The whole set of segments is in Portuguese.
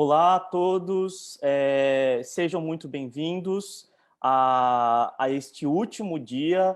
Olá a todos, sejam muito bem-vindos a este último dia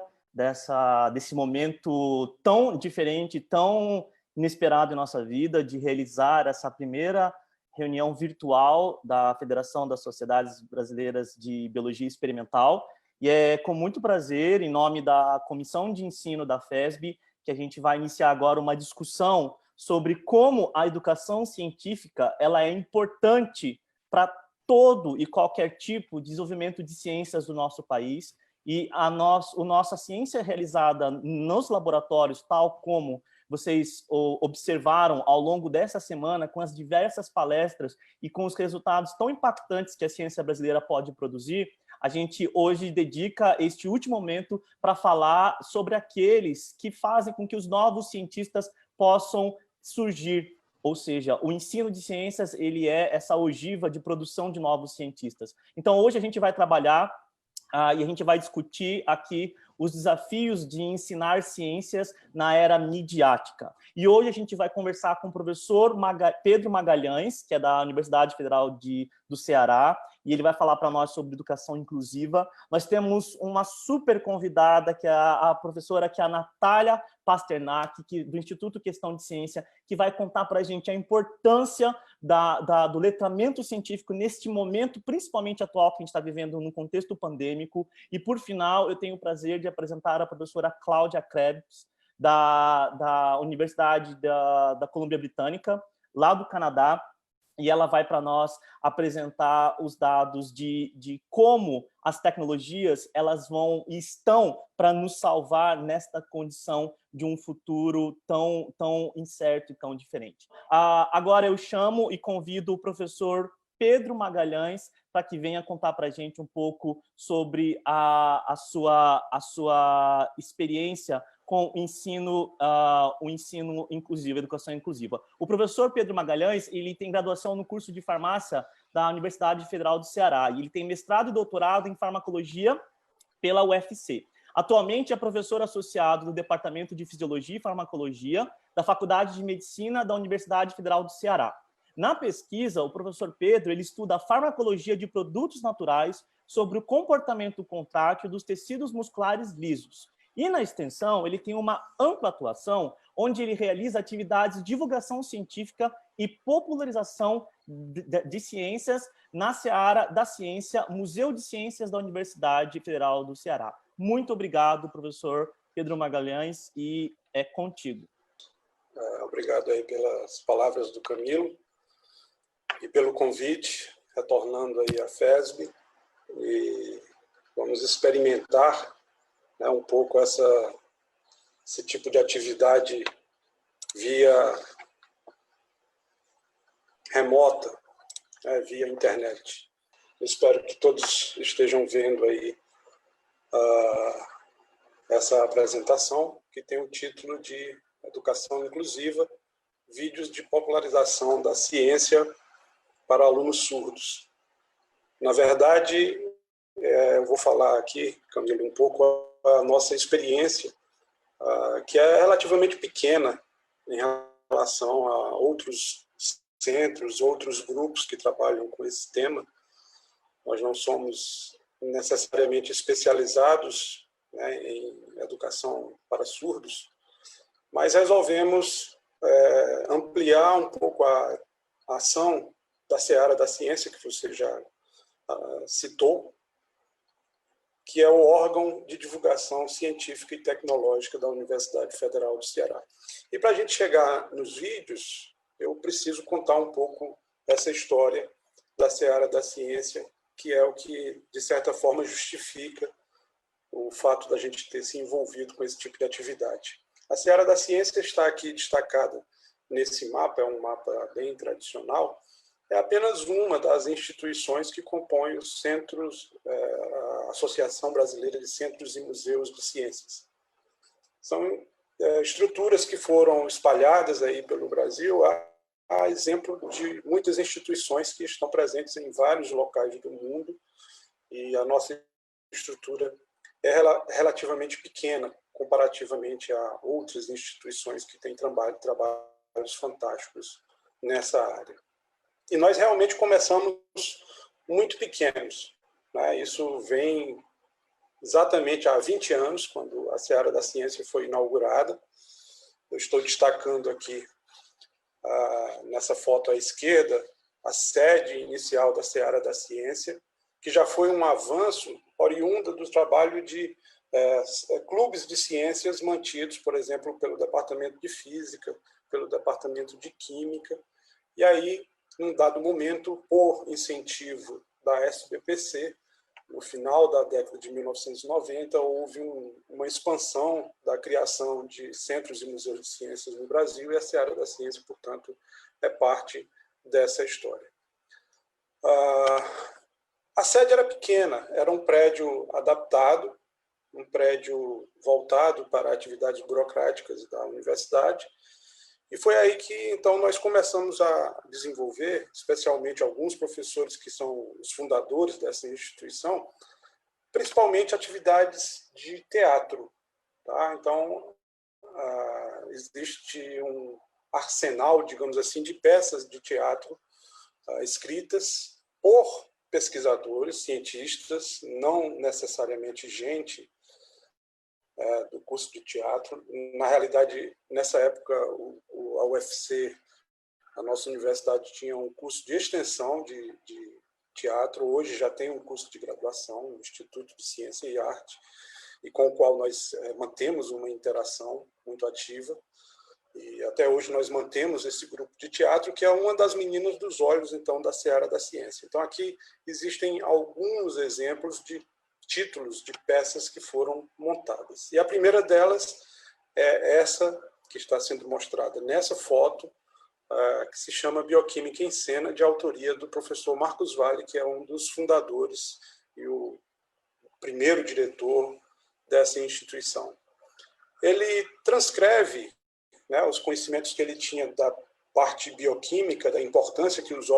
desse momento tão diferente, tão inesperado em nossa vida, de realizar essa primeira reunião virtual da Federação das Sociedades Brasileiras de Biologia Experimental. E é com muito prazer, em nome da Comissão de Ensino da FESB, que a gente vai iniciar agora uma discussão sobre como a educação científica ela é importante para todo e qualquer tipo de desenvolvimento de ciências do nosso país. E a nossa ciência realizada nos laboratórios, tal como vocês observaram ao longo dessa semana, com as diversas palestras e com os resultados tão impactantes que a ciência brasileira pode produzir, a gente hoje dedica este último momento para falar sobre aqueles que fazem com que os novos cientistas possam surgir, ou seja, o ensino de ciências ele é essa ogiva de produção de novos cientistas. Então, hoje a gente vai trabalhar e a gente vai discutir aqui os desafios de ensinar ciências na era midiática. E hoje a gente vai conversar com o professor Pedro Magalhães, que é da Universidade Federal do Ceará, e ele vai falar para nós sobre educação inclusiva. Nós temos uma super convidada, que é a professora, que é a Natália Pasternak, do Instituto Questão de Ciência, que vai contar para a gente a importância do letramento científico neste momento, principalmente atual, que a gente está vivendo num contexto pandêmico. E, por final, eu tenho o prazer de apresentar a professora Cláudia Krebs, da Universidade da Colômbia Britânica, lá do Canadá, e ela vai para nós apresentar os dados de como as tecnologias elas estão para nos salvar nesta condição de um futuro tão incerto e tão diferente. Agora eu chamo e convido o professor Pedro Magalhães para que venha contar para a gente um pouco sobre a sua experiência com o ensino inclusivo, educação inclusiva. O professor Pedro Magalhães, ele tem graduação no curso de farmácia da Universidade Federal do Ceará, e ele tem mestrado e doutorado em farmacologia pela UFC. Atualmente é professor associado do Departamento de Fisiologia e Farmacologia da Faculdade de Medicina da Universidade Federal do Ceará. Na pesquisa, o professor Pedro ele estuda a farmacologia de produtos naturais sobre o comportamento contrátil dos tecidos musculares lisos. E na extensão, ele tem uma ampla atuação, onde ele realiza atividades de divulgação científica e popularização de ciências na seara da ciência, Museu de Ciências da Universidade Federal do Ceará. Muito obrigado, professor Pedro Magalhães, e é contigo. Obrigado aí pelas palavras do Camilo e pelo convite, retornando aí à FESB, e vamos experimentar um pouco esse tipo de atividade via remota, via internet. Eu espero que todos estejam vendo aí essa apresentação, que tem o título de Educação Inclusiva, vídeos de popularização da ciência para alunos surdos. Na verdade, eu vou falar aqui, Camilo, um pouco a nossa experiência, que é relativamente pequena em relação a outros centros, outros grupos que trabalham com esse tema. Nós não somos necessariamente especializados, em educação para surdos, mas resolvemos ampliar um pouco a ação da seara da ciência, que você já citou, que é o órgão de divulgação científica e tecnológica da Universidade Federal do Ceará. E para a gente chegar nos vídeos, eu preciso contar um pouco essa história da seara da ciência, que é o que, de certa forma, justifica o fato da gente ter se envolvido com esse tipo de atividade. A seara da ciência está aqui destacada nesse mapa, é um mapa bem tradicional, é apenas uma das instituições que compõem os centros, a Associação Brasileira de Centros e Museus de Ciências. São estruturas que foram espalhadas aí pelo Brasil, a exemplo de muitas instituições que estão presentes em vários locais do mundo, e a nossa estrutura é relativamente pequena comparativamente a outras instituições que têm trabalhos fantásticos nessa área. E nós realmente começamos muito pequenos, né? Isso vem exatamente há 20 anos, quando a Seara da Ciência foi inaugurada. Eu estou destacando aqui, nessa foto à esquerda, a sede inicial da Seara da Ciência, que já foi um avanço oriundo do trabalho de clubes de ciências mantidos, por exemplo, pelo Departamento de Física, pelo Departamento de Química. E aí, num dado momento, por incentivo da SBPC, no final da década de 1990, houve uma expansão da criação de centros e museus de ciências no Brasil, e a Seara da Ciência, portanto, é parte dessa história. A sede era pequena, era um prédio adaptado, um prédio voltado para atividades burocráticas da universidade, e foi aí que, então, nós começamos a desenvolver, especialmente alguns professores que são os fundadores dessa instituição, principalmente atividades de teatro. Tá? Então, existe um arsenal, digamos assim, de peças de teatro escritas por pesquisadores, cientistas, não necessariamente gente do curso de teatro. Na realidade, nessa época, a UFC, a nossa universidade, tinha um curso de extensão de teatro. Hoje já tem um curso de graduação, o Instituto de Ciência e Arte, e com o qual nós mantemos uma interação muito ativa. E até hoje nós mantemos esse grupo de teatro, que é uma das meninas dos olhos, então, da Seara da Ciência. Então, aqui existem alguns exemplos de títulos de peças que foram montadas. E a primeira delas é essa que está sendo mostrada nessa foto, que se chama Bioquímica em Cena, de autoria do professor Marcos Valle, que é um dos fundadores e o primeiro diretor dessa instituição. Ele transcreve, né, os conhecimentos que ele tinha da parte bioquímica, da importância que os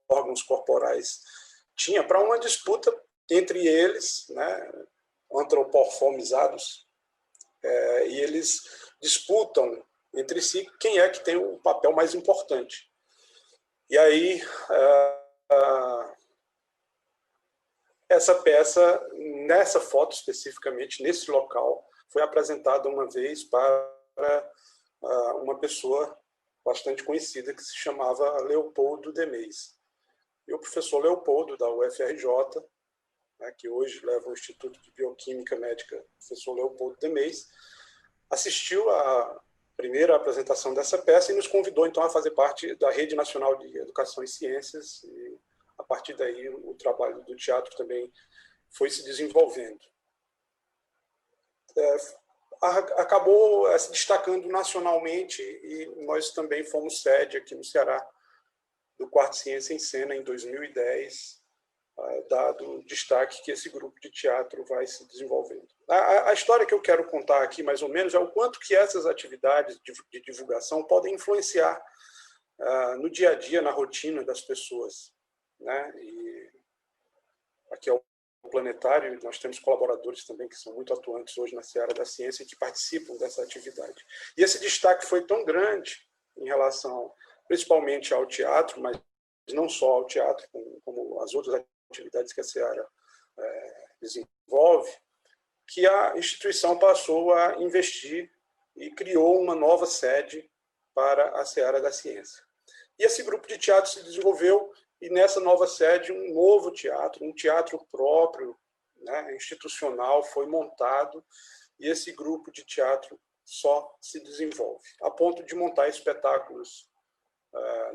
órgãos corporais tinham, para uma disputa entre eles, né, antropomorfizados, e eles disputam entre si quem é que tem o papel mais importante. E aí, essa peça, nessa foto especificamente, nesse local, foi apresentada uma vez para uma pessoa bastante conhecida que se chamava Leopoldo Demeis. E o professor Leopoldo, da UFRJ, né, que hoje leva o Instituto de Bioquímica Médica, professor Leopoldo Demeis, assistiu à primeira apresentação dessa peça e nos convidou, então, a fazer parte da Rede Nacional de Educação e Ciências, e a partir daí o trabalho do teatro também foi se desenvolvendo. Acabou se destacando nacionalmente, e nós também fomos sede aqui no Ceará do Quarto Ciência em Cena em 2010, dado o destaque que esse grupo de teatro vai se desenvolvendo. A história que eu quero contar aqui, mais ou menos, é o quanto que essas atividades de divulgação podem influenciar no dia a dia, na rotina das pessoas, né? E aqui é o Planetário, nós temos colaboradores também que são muito atuantes hoje na Seara da Ciência e que participam dessa atividade. E esse destaque foi tão grande em relação, principalmente ao teatro, mas não só ao teatro, como as outras atividades que a Seara desenvolve, que a instituição passou a investir e criou uma nova sede para a Seara da Ciência. E esse grupo de teatro se desenvolveu, e nessa nova sede um novo teatro, um teatro próprio, né, institucional, foi montado, e esse grupo de teatro só se desenvolve, a ponto de montar espetáculos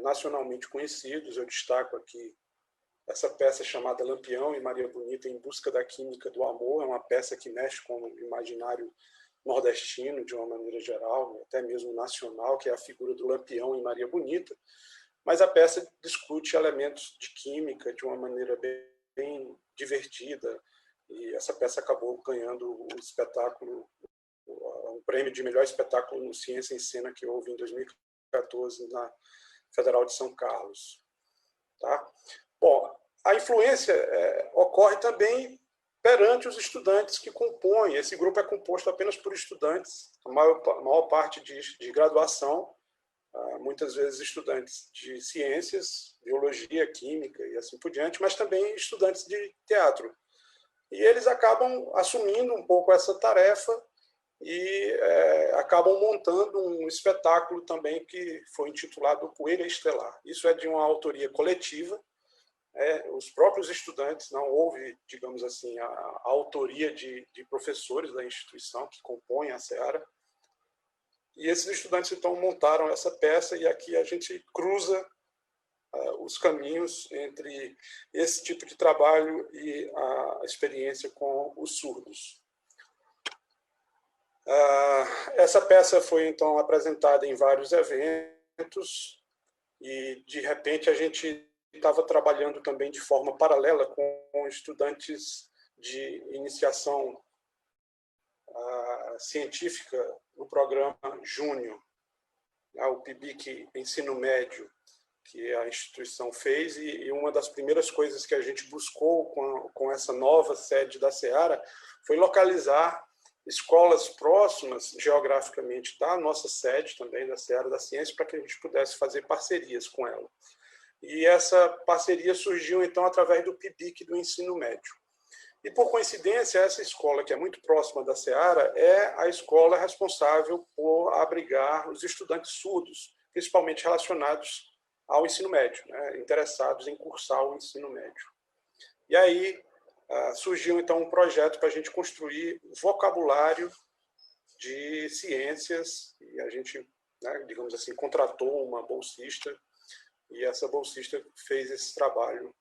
nacionalmente conhecidos. Eu destaco aqui essa peça chamada Lampião e Maria Bonita em Busca da Química do Amor. É uma peça que mexe com o imaginário nordestino, de uma maneira geral, até mesmo nacional, que é a figura do Lampião e Maria Bonita. Mas a peça discute elementos de química de uma maneira bem divertida, e essa peça acabou ganhando o espetáculo, o prêmio de melhor espetáculo no Ciência em Cena, que houve em 2014 na Federal de São Carlos. Tá? Bom, a influência ocorre também perante os estudantes que compõem. Esse grupo é composto apenas por estudantes, a maior parte de graduação, muitas vezes estudantes de ciências, biologia, química e assim por diante, mas também estudantes de teatro. E eles acabam assumindo um pouco essa tarefa e acabam montando um espetáculo também que foi intitulado Poeira Estelar. Isso é de uma autoria coletiva, os próprios estudantes, não houve, digamos assim, a autoria de professores da instituição que compõem a Seara. E esses estudantes, então, montaram essa peça e aqui a gente cruza os caminhos entre esse tipo de trabalho e a experiência com os surdos. Essa peça foi, então, apresentada em vários eventos e, de repente, a gente estava trabalhando também de forma paralela com estudantes de iniciação científica no programa Júnior, o PIBIC Ensino Médio, que a instituição fez, e uma das primeiras coisas que a gente buscou com essa nova sede da Seara foi localizar escolas próximas geograficamente da nossa sede também, da Seara da Ciência, para que a gente pudesse fazer parcerias com ela. E essa parceria surgiu, então, através do PIBIC do Ensino Médio. E, por coincidência, essa escola, que é muito próxima da Seara, é a escola responsável por abrigar os estudantes surdos, principalmente relacionados ao ensino médio, né, interessados em cursar o ensino médio. E aí surgiu, então, um projeto para a gente construir vocabulário de ciências, e a gente, né, digamos assim, contratou uma bolsista, e essa bolsista fez esse trabalho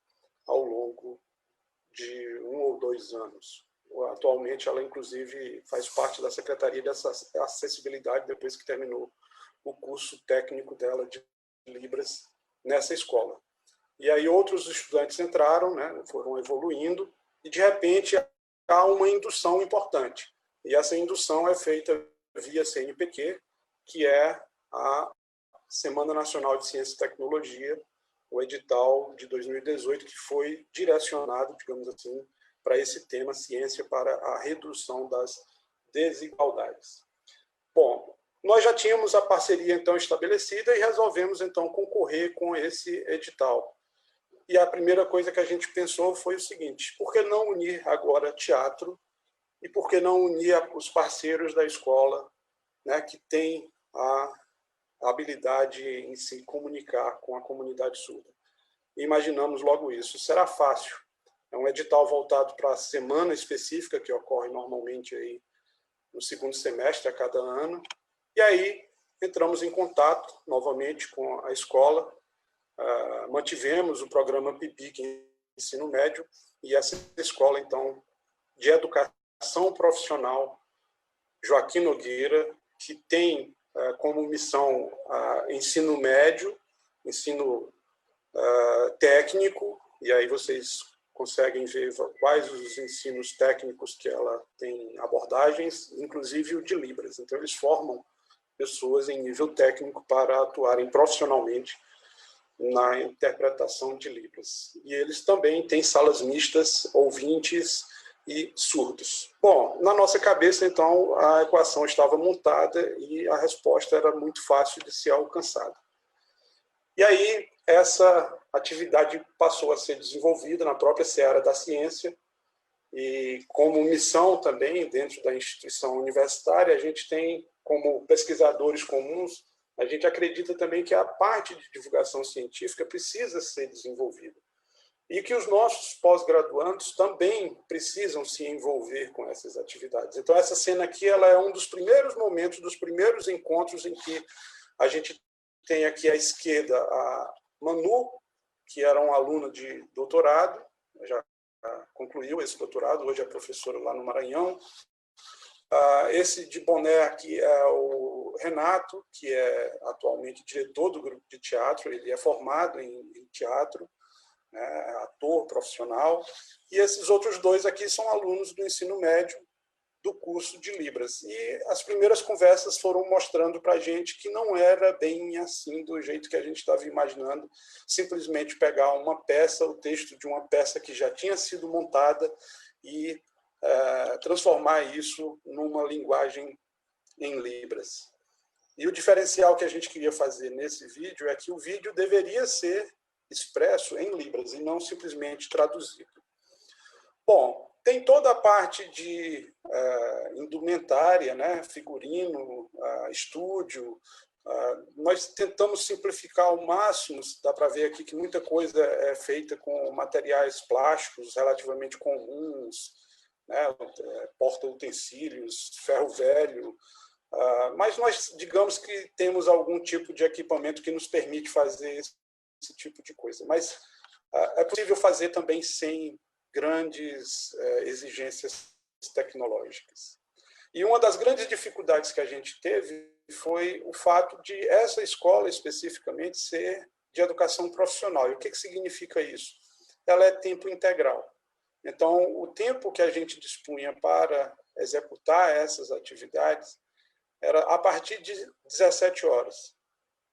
ao longo de 1 ou 2 anos. Atualmente, ela, inclusive, faz parte da Secretaria de Acessibilidade, depois que terminou o curso técnico dela de Libras nessa escola. E aí outros estudantes entraram, né, foram evoluindo, e, de repente, há uma indução importante. E essa indução é feita via CNPq, que é a Semana Nacional de Ciência e Tecnologia, o edital de 2018, que foi direcionado, digamos assim, para esse tema, ciência para a redução das desigualdades. Bom, nós já tínhamos a parceria, então, estabelecida e resolvemos, então, concorrer com esse edital. E a primeira coisa que a gente pensou foi o seguinte: por que não unir agora teatro e por que não unir os parceiros da escola, né, que têm a habilidade em se comunicar com a comunidade surda? E imaginamos logo isso. Será fácil. É um edital voltado para a semana específica, que ocorre normalmente aí no segundo semestre a cada ano. E aí entramos em contato novamente com a escola, mantivemos o programa PIBIC Ensino Médio, e essa escola, então, de educação profissional Joaquim Nogueira, que tem como missão ensino médio, ensino técnico, e aí vocês conseguem ver quais os ensinos técnicos que ela tem abordagens, inclusive o de Libras. Então, eles formam pessoas em nível técnico para atuarem profissionalmente na interpretação de Libras. E eles também têm salas mistas, ouvintes e surdos. Bom, na nossa cabeça, então, a equação estava montada e a resposta era muito fácil de ser alcançada. E aí, essa atividade passou a ser desenvolvida na própria seara da ciência, e como missão também, dentro da instituição universitária, a gente tem, como pesquisadores comuns, a gente acredita também que a parte de divulgação científica precisa ser desenvolvida. E que os nossos pós-graduandos também precisam se envolver com essas atividades. Então, essa cena aqui ela é um dos primeiros momentos, dos primeiros encontros em que a gente tem aqui à esquerda a Manu, que era uma aluna de doutorado, já concluiu esse doutorado, hoje é professora lá no Maranhão. Esse de boné aqui é o Renato, que é atualmente diretor do grupo de teatro, ele é formado em teatro, né, ator profissional, e esses outros dois aqui são alunos do ensino médio do curso de Libras. E as primeiras conversas foram mostrando para a gente que não era bem assim, do jeito que a gente estava imaginando, simplesmente pegar uma peça, o texto de uma peça que já tinha sido montada e transformar isso numa linguagem em Libras. E o diferencial que a gente queria fazer nesse vídeo é que o vídeo deveria ser expresso em Libras e não simplesmente traduzido. Bom, tem toda a parte de indumentária, né? Figurino, estúdio. Nós tentamos simplificar ao máximo, dá para ver aqui que muita coisa é feita com materiais plásticos relativamente comuns, né? Porta-utensílios, ferro velho, mas nós, digamos que temos algum tipo de equipamento que nos permite fazer esse tipo de coisa. Mas é possível fazer também sem grandes exigências tecnológicas. E uma das grandes dificuldades que a gente teve foi o fato de essa escola especificamente ser de educação profissional. E o que significa isso? Ela é tempo integral. Então, o tempo que a gente dispunha para executar essas atividades era a partir de 17 horas.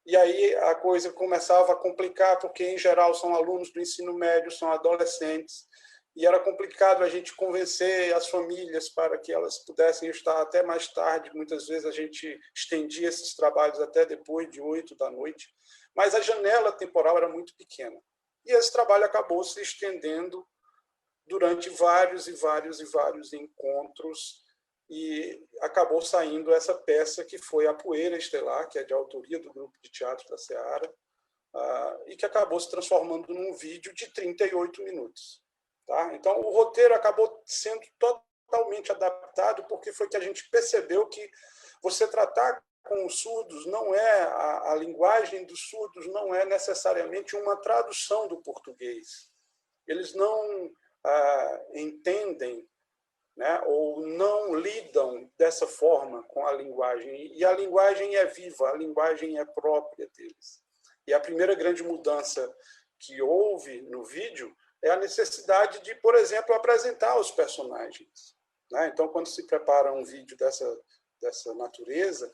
E aí a coisa começava a complicar, porque, em geral, são alunos do ensino médio, são adolescentes, e era complicado a gente convencer as famílias para que elas pudessem estar até mais tarde. Muitas vezes a gente estendia esses trabalhos até depois de 8 da noite, mas a janela temporal era muito pequena. E esse trabalho acabou se estendendo durante vários encontros, e acabou saindo essa peça que foi A Poeira Estelar, que é de autoria do grupo de teatro da Seara, e que acabou se transformando num vídeo de 38 minutos. Tá? Então, o roteiro acabou sendo totalmente adaptado, porque foi que a gente percebeu que você tratar com os surdos não é, a linguagem dos surdos não é necessariamente uma tradução do português. Eles não entendem, né, ou não lidam dessa forma com a linguagem. E a linguagem é viva, a linguagem é própria deles. E a primeira grande mudança que houve no vídeo é a necessidade de, por exemplo, apresentar os personagens. Né? Então, quando se prepara um vídeo dessa natureza,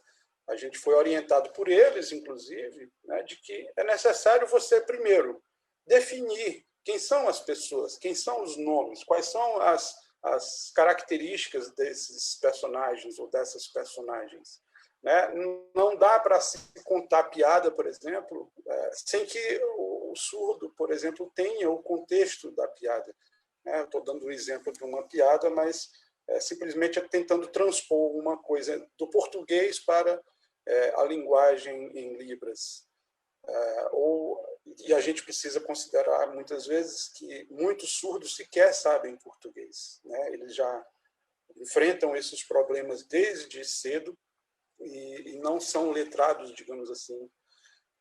a gente foi orientado por eles, inclusive, né, de que é necessário você, primeiro, definir quem são as pessoas, quem são os nomes, quais são as características desses personagens ou dessas personagens. Né? Não dá para se contar piada, por exemplo, sem que o surdo, por exemplo, tenha o contexto da piada. Estou dando um exemplo de uma piada, mas simplesmente tentando transpor uma coisa do português para a linguagem em Libras. E a gente precisa considerar, muitas vezes, que muitos surdos sequer sabem português. Né? Eles já enfrentam esses problemas desde cedo e não são letrados, digamos assim,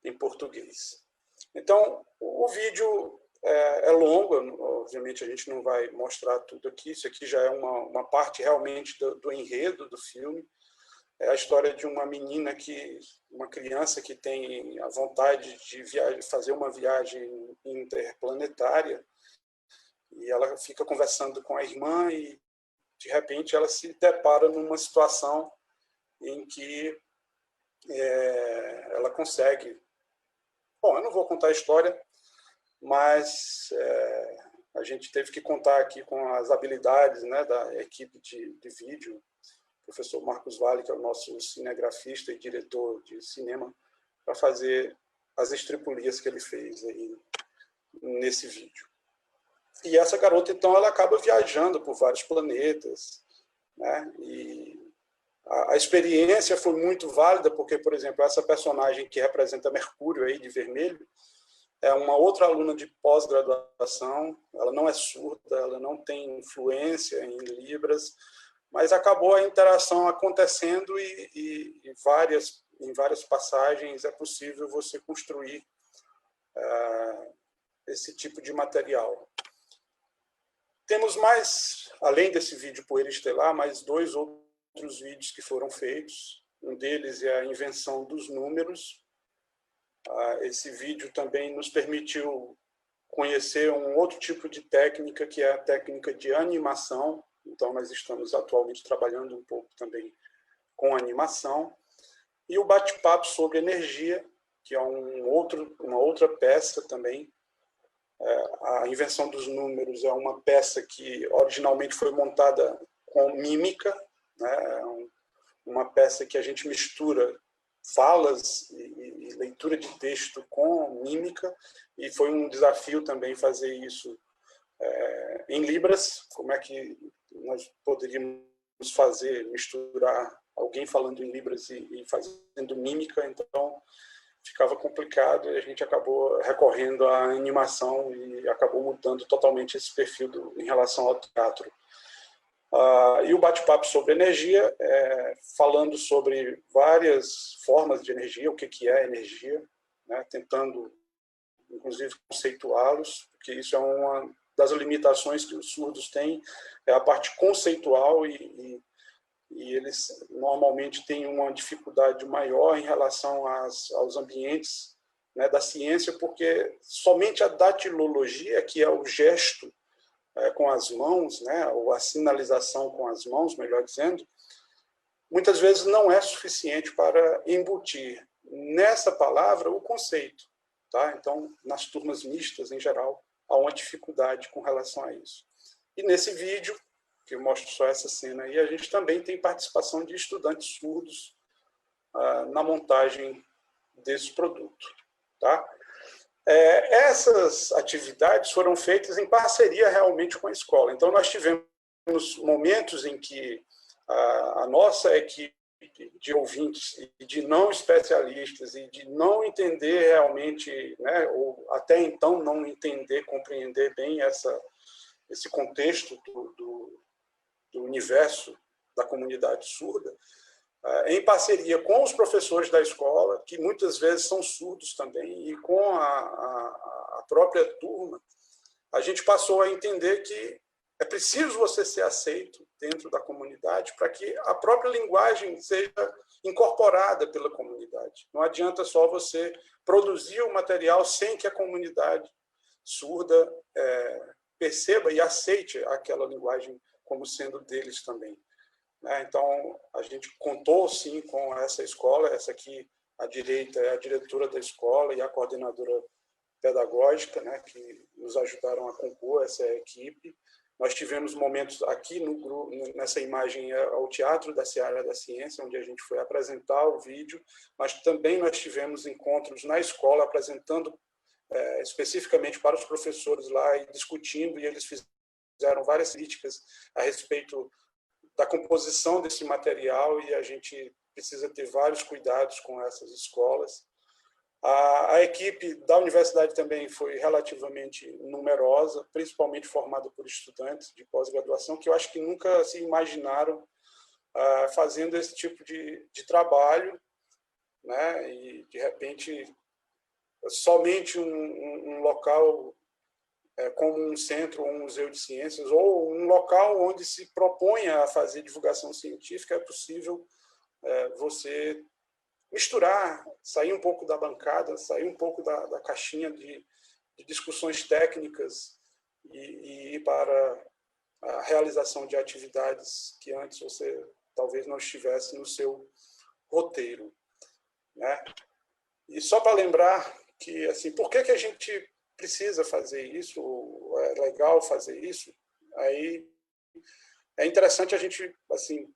em português. Então, o vídeo é longo, obviamente a gente não vai mostrar tudo aqui, isso aqui já é uma parte realmente do enredo do filme. É a história de uma menina, uma criança que tem a vontade de fazer uma viagem interplanetária, e ela fica conversando com a irmã e, de repente, ela se depara numa situação em que ela consegue... Bom, eu não vou contar a história, mas a gente teve que contar aqui com as habilidades, né, da equipe de vídeo, o professor Marcos Vale, que é o nosso cinegrafista e diretor de cinema, para fazer as estripulias que ele fez aí nesse vídeo. E essa garota, então, ela acaba viajando por vários planetas, né? E a experiência foi muito válida, porque, por exemplo, essa personagem que representa Mercúrio, aí, de vermelho, é uma outra aluna de pós-graduação, ela não é surda, ela não tem influência em Libras, mas acabou a interação acontecendo e em várias passagens é possível você construir esse tipo de material. Temos mais, além desse vídeo Poeira Estelar, mais 2 outros vídeos que foram feitos. Um deles é a invenção dos números. Esse vídeo também nos permitiu conhecer um outro tipo de técnica, que é a técnica de animação. Então, nós estamos atualmente trabalhando um pouco também com animação. E o bate-papo sobre energia, que é uma outra peça também. A invenção dos números é uma peça que originalmente foi montada com mímica, né? Uma peça que a gente mistura falas e leitura de texto com mímica, e foi um desafio também fazer isso em Libras. Como é que nós poderíamos fazer, misturar alguém falando em Libras e fazendo mímica? Então, ficava complicado e a gente acabou recorrendo à animação e acabou mudando totalmente esse perfil em relação ao teatro. E o bate-papo sobre energia, falando sobre várias formas de energia, o que é energia, né, tentando, inclusive, conceituá-los, porque isso é uma das limitações que os surdos têm, é a parte conceitual, e eles normalmente têm uma dificuldade maior em relação aos ambientes, né, da ciência, porque somente a datilologia, que é o gesto com as mãos, né, ou a sinalização com as mãos, melhor dizendo, muitas vezes não é suficiente para embutir nessa palavra o conceito. Tá? Então, nas turmas mistas, em geral, há uma dificuldade com relação a isso. E nesse vídeo, que eu mostro só essa cena aí, a gente também tem participação de estudantes surdos na montagem desse produto. Tá? Essas atividades foram feitas em parceria realmente com a escola. Então, nós tivemos momentos em que a nossa equipe de ouvintes e de não especialistas e de não entender realmente, né, ou até então não entender, compreender bem esse contexto do universo da comunidade surda, em parceria com os professores da escola, que muitas vezes são surdos também, e com a própria turma, a gente passou a entender que é preciso você ser aceito dentro da comunidade para que a própria linguagem seja incorporada pela comunidade. Não adianta só você produzir o material sem que a comunidade surda perceba e aceite aquela linguagem como sendo deles também. Então, a gente contou, sim, com essa escola. Essa aqui, à direita, é a diretora da escola e a coordenadora pedagógica, né, que nos ajudaram a compor essa equipe. Nós tivemos momentos aqui, nessa imagem, ao Teatro da Seara da Ciência, onde a gente foi apresentar o vídeo, mas também nós tivemos encontros na escola, apresentando especificamente para os professores lá e discutindo, e eles fizeram várias críticas a respeito da composição desse material, e a gente precisa ter vários cuidados com essas escolas. A equipe da universidade também foi relativamente numerosa, principalmente formada por estudantes de pós-graduação, que eu acho que nunca se imaginaram fazendo esse tipo de trabalho, né? E, de repente, somente um local como um centro ou um museu de ciências, ou um local onde se proponha a fazer divulgação científica, é possível você misturar, sair um pouco da bancada, sair um pouco da caixinha de discussões técnicas e ir para a realização de atividades que antes você talvez não estivesse no seu roteiro, né? E só para lembrar que, assim, por que a gente precisa fazer isso, é legal fazer isso, aí é interessante a gente, assim,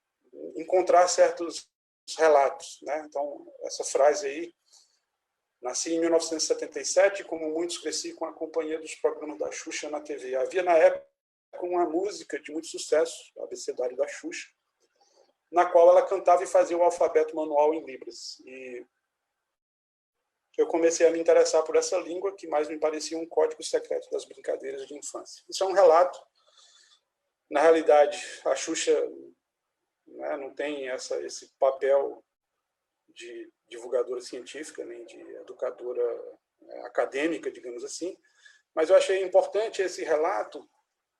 encontrar certos relatos, né? Então, essa frase aí: nasci em 1977, como muitos cresci com a companhia dos programas da Xuxa na TV. Havia, na época, uma música de muito sucesso, o Abecedário da Xuxa, na qual ela cantava e fazia o alfabeto manual em Libras. E eu comecei a me interessar por essa língua, que mais me parecia um código secreto das brincadeiras de infância. Isso é um relato. Na realidade, a Xuxa, né, não tem esse papel de divulgadora científica, nem de educadora acadêmica, digamos assim, mas eu achei importante esse relato,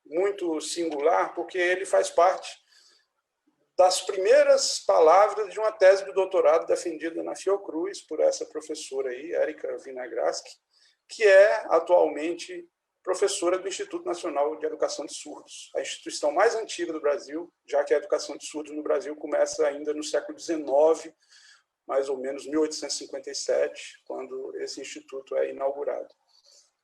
muito singular, porque ele faz parte das primeiras palavras de uma tese de doutorado defendida na Fiocruz por essa professora aí, Érica Vinagraski, que é atualmente professora do Instituto Nacional de Educação de Surdos, a instituição mais antiga do Brasil, já que a educação de surdos no Brasil começa ainda no século XIX, mais ou menos 1857, quando esse instituto é inaugurado.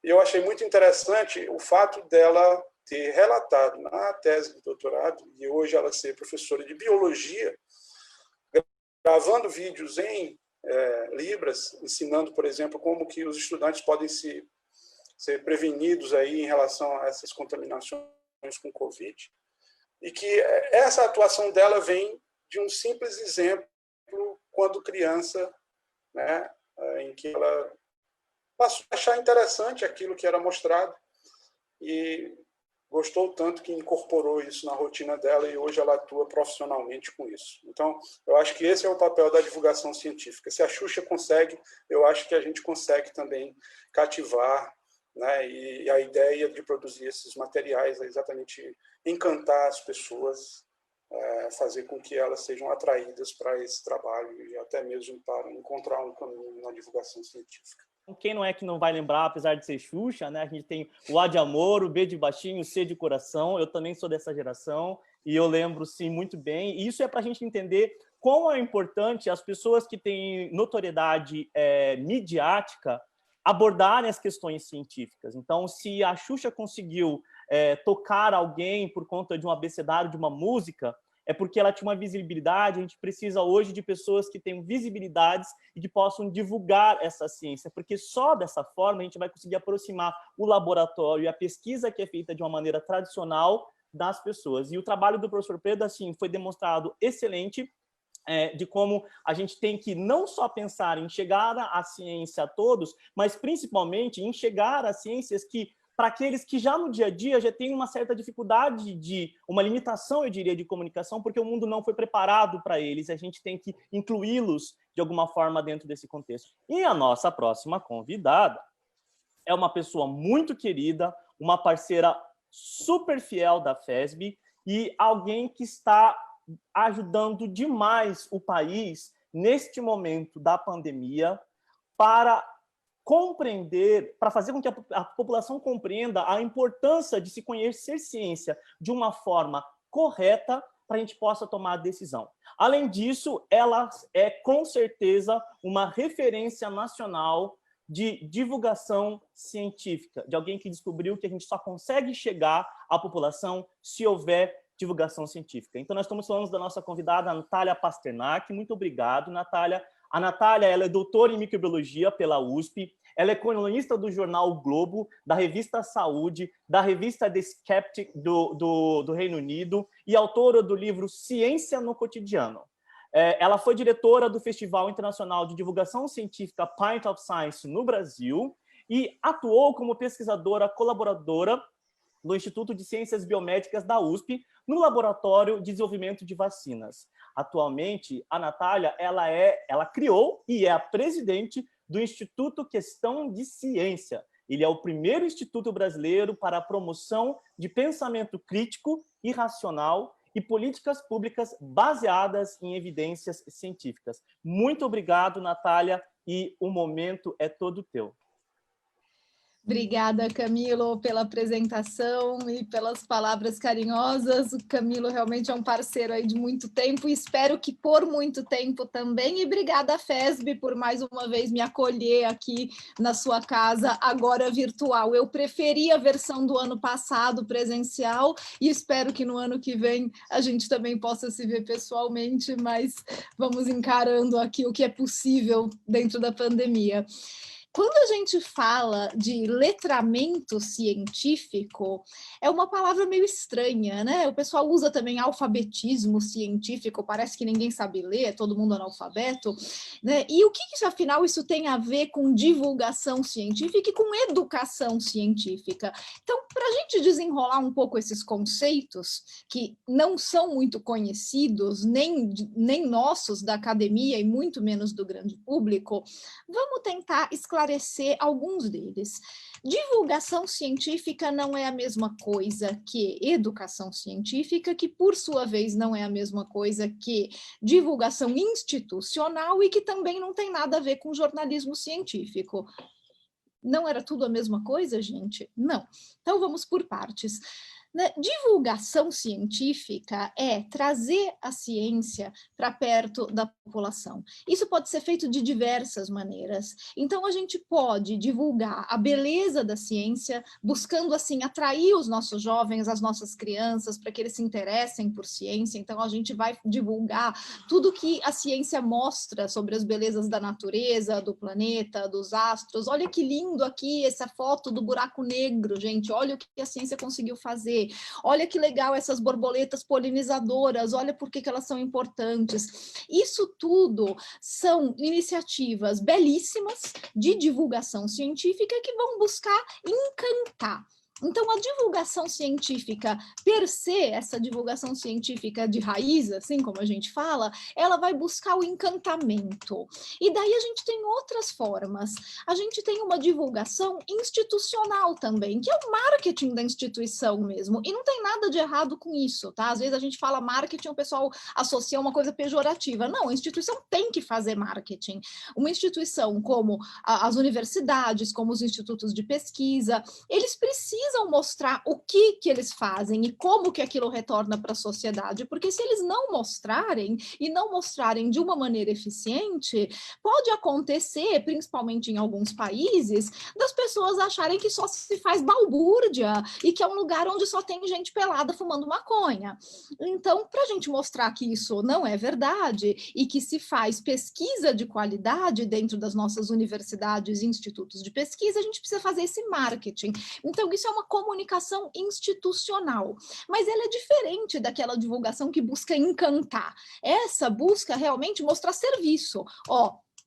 E eu achei muito interessante o fato dela ter relatado na tese de doutorado, e hoje ela ser professora de biologia, gravando vídeos em Libras, ensinando, por exemplo, como que os estudantes podem ser prevenidos aí em relação a essas contaminações com Covid, e que essa atuação dela vem de um simples exemplo quando criança, né, em que ela passou a achar interessante aquilo que era mostrado e gostou tanto que incorporou isso na rotina dela e hoje ela atua profissionalmente com isso. Então, eu acho que esse é o papel da divulgação científica. Se a Xuxa consegue, eu acho que a gente consegue também cativar, né? E a ideia de produzir esses materiais é exatamente encantar as pessoas, fazer com que elas sejam atraídas para esse trabalho e até mesmo para encontrar um caminho na divulgação científica. Quem não é que não vai lembrar, apesar de ser Xuxa, né? A gente tem o A de amor, o B de baixinho, o C de coração. Eu também sou dessa geração e eu lembro, sim, muito bem. E isso é para a gente entender quão é importante as pessoas que têm notoriedade midiática abordarem as questões científicas. Então, se a Xuxa conseguiu tocar alguém por conta de um abecedário de uma música, é porque ela tinha uma visibilidade. A gente precisa hoje de pessoas que tenham visibilidades e que possam divulgar essa ciência, porque só dessa forma a gente vai conseguir aproximar o laboratório e a pesquisa que é feita de uma maneira tradicional das pessoas. E o trabalho do professor Pedro, assim, foi demonstrado excelente, de como a gente tem que não só pensar em chegar à ciência a todos, mas principalmente em chegar a ciências que, para aqueles que já no dia a dia já têm uma certa dificuldade uma limitação, eu diria, de comunicação, porque o mundo não foi preparado para eles, a gente tem que incluí-los de alguma forma dentro desse contexto. E a nossa próxima convidada é uma pessoa muito querida, uma parceira super fiel da FESB e alguém que está ajudando demais o país neste momento da pandemia para compreender, para fazer com que a população compreenda a importância de se conhecer ciência de uma forma correta para a gente possa tomar a decisão. Além disso, ela é com certeza uma referência nacional de divulgação científica, de alguém que descobriu que a gente só consegue chegar à população se houver divulgação científica. Então, nós estamos falando da nossa convidada, Natália Pasternak. Muito obrigado, Natália. A Natália, ela é doutora em microbiologia pela USP, ela é colunista do jornal o Globo, da revista Saúde, da revista The Skeptic do Reino Unido e autora do livro Ciência no Cotidiano. Ela foi diretora do Festival Internacional de Divulgação Científica Pint of Science no Brasil e atuou como pesquisadora colaboradora do Instituto de Ciências Biomédicas da USP, no Laboratório de Desenvolvimento de Vacinas. Atualmente, a Natália ela criou e é a presidente do Instituto Questão de Ciência. Ele é o primeiro instituto brasileiro para a promoção de pensamento crítico e racional e políticas públicas baseadas em evidências científicas. Muito obrigado, Natália, e o momento é todo teu. Obrigada, Camilo, pela apresentação e pelas palavras carinhosas. O Camilo realmente é um parceiro aí de muito tempo e espero que por muito tempo também. E obrigada, FESB, por mais uma vez me acolher aqui na sua casa, agora virtual. Eu preferi a versão do ano passado presencial e espero que no ano que vem a gente também possa se ver pessoalmente, mas vamos encarando aqui o que é possível dentro da pandemia. Quando a gente fala de letramento científico, é uma palavra meio estranha, né? O pessoal usa também alfabetismo científico, parece que ninguém sabe ler, é todo mundo analfabeto, né? E o que, afinal, isso tem a ver com divulgação científica e com educação científica? Então, para a gente desenrolar um pouco esses conceitos, que não são muito conhecidos, nem nossos da academia e muito menos do grande público, vamos tentar esclarecer alguns deles. Divulgação científica não é a mesma coisa que educação científica, que por sua vez não é a mesma coisa que divulgação institucional e que também não tem nada a ver com jornalismo científico. Não era tudo a mesma coisa, gente? Não. Então vamos por partes. Né? Divulgação científica é trazer a ciência para perto da população. Isso pode ser feito de diversas maneiras. Então, a gente pode divulgar a beleza da ciência, buscando, assim, atrair os nossos jovens, as nossas crianças, para que eles se interessem por ciência. Então, a gente vai divulgar tudo que a ciência mostra sobre as belezas da natureza, do planeta, dos astros. Olha que lindo aqui essa foto do buraco negro, gente. Olha o que a ciência conseguiu fazer. Olha que legal essas borboletas polinizadoras, olha por que elas são importantes. Isso tudo são iniciativas belíssimas de divulgação científica que vão buscar encantar. Então, a divulgação científica, per se, essa divulgação científica de raiz, assim como a gente fala, ela vai buscar o encantamento. E daí a gente tem outras formas. A gente tem uma divulgação institucional também, que é o marketing da instituição mesmo. E não tem nada de errado com isso, tá? Às vezes a gente fala marketing, o pessoal associa uma coisa pejorativa. Não, a instituição tem que fazer marketing. Uma instituição como as universidades, como os institutos de pesquisa, eles precisam mostrar o que eles fazem e como que aquilo retorna para a sociedade, porque se eles não mostrarem, e não mostrarem de uma maneira eficiente, pode acontecer, principalmente em alguns países, das pessoas acharem que só se faz balbúrdia e que é um lugar onde só tem gente pelada fumando maconha. Então, para a gente mostrar que isso não é verdade e que se faz pesquisa de qualidade dentro das nossas universidades e institutos de pesquisa, a gente precisa fazer esse marketing. Então, isso é uma comunicação institucional, mas ela é diferente daquela divulgação que busca encantar. Essa busca realmente mostrar serviço.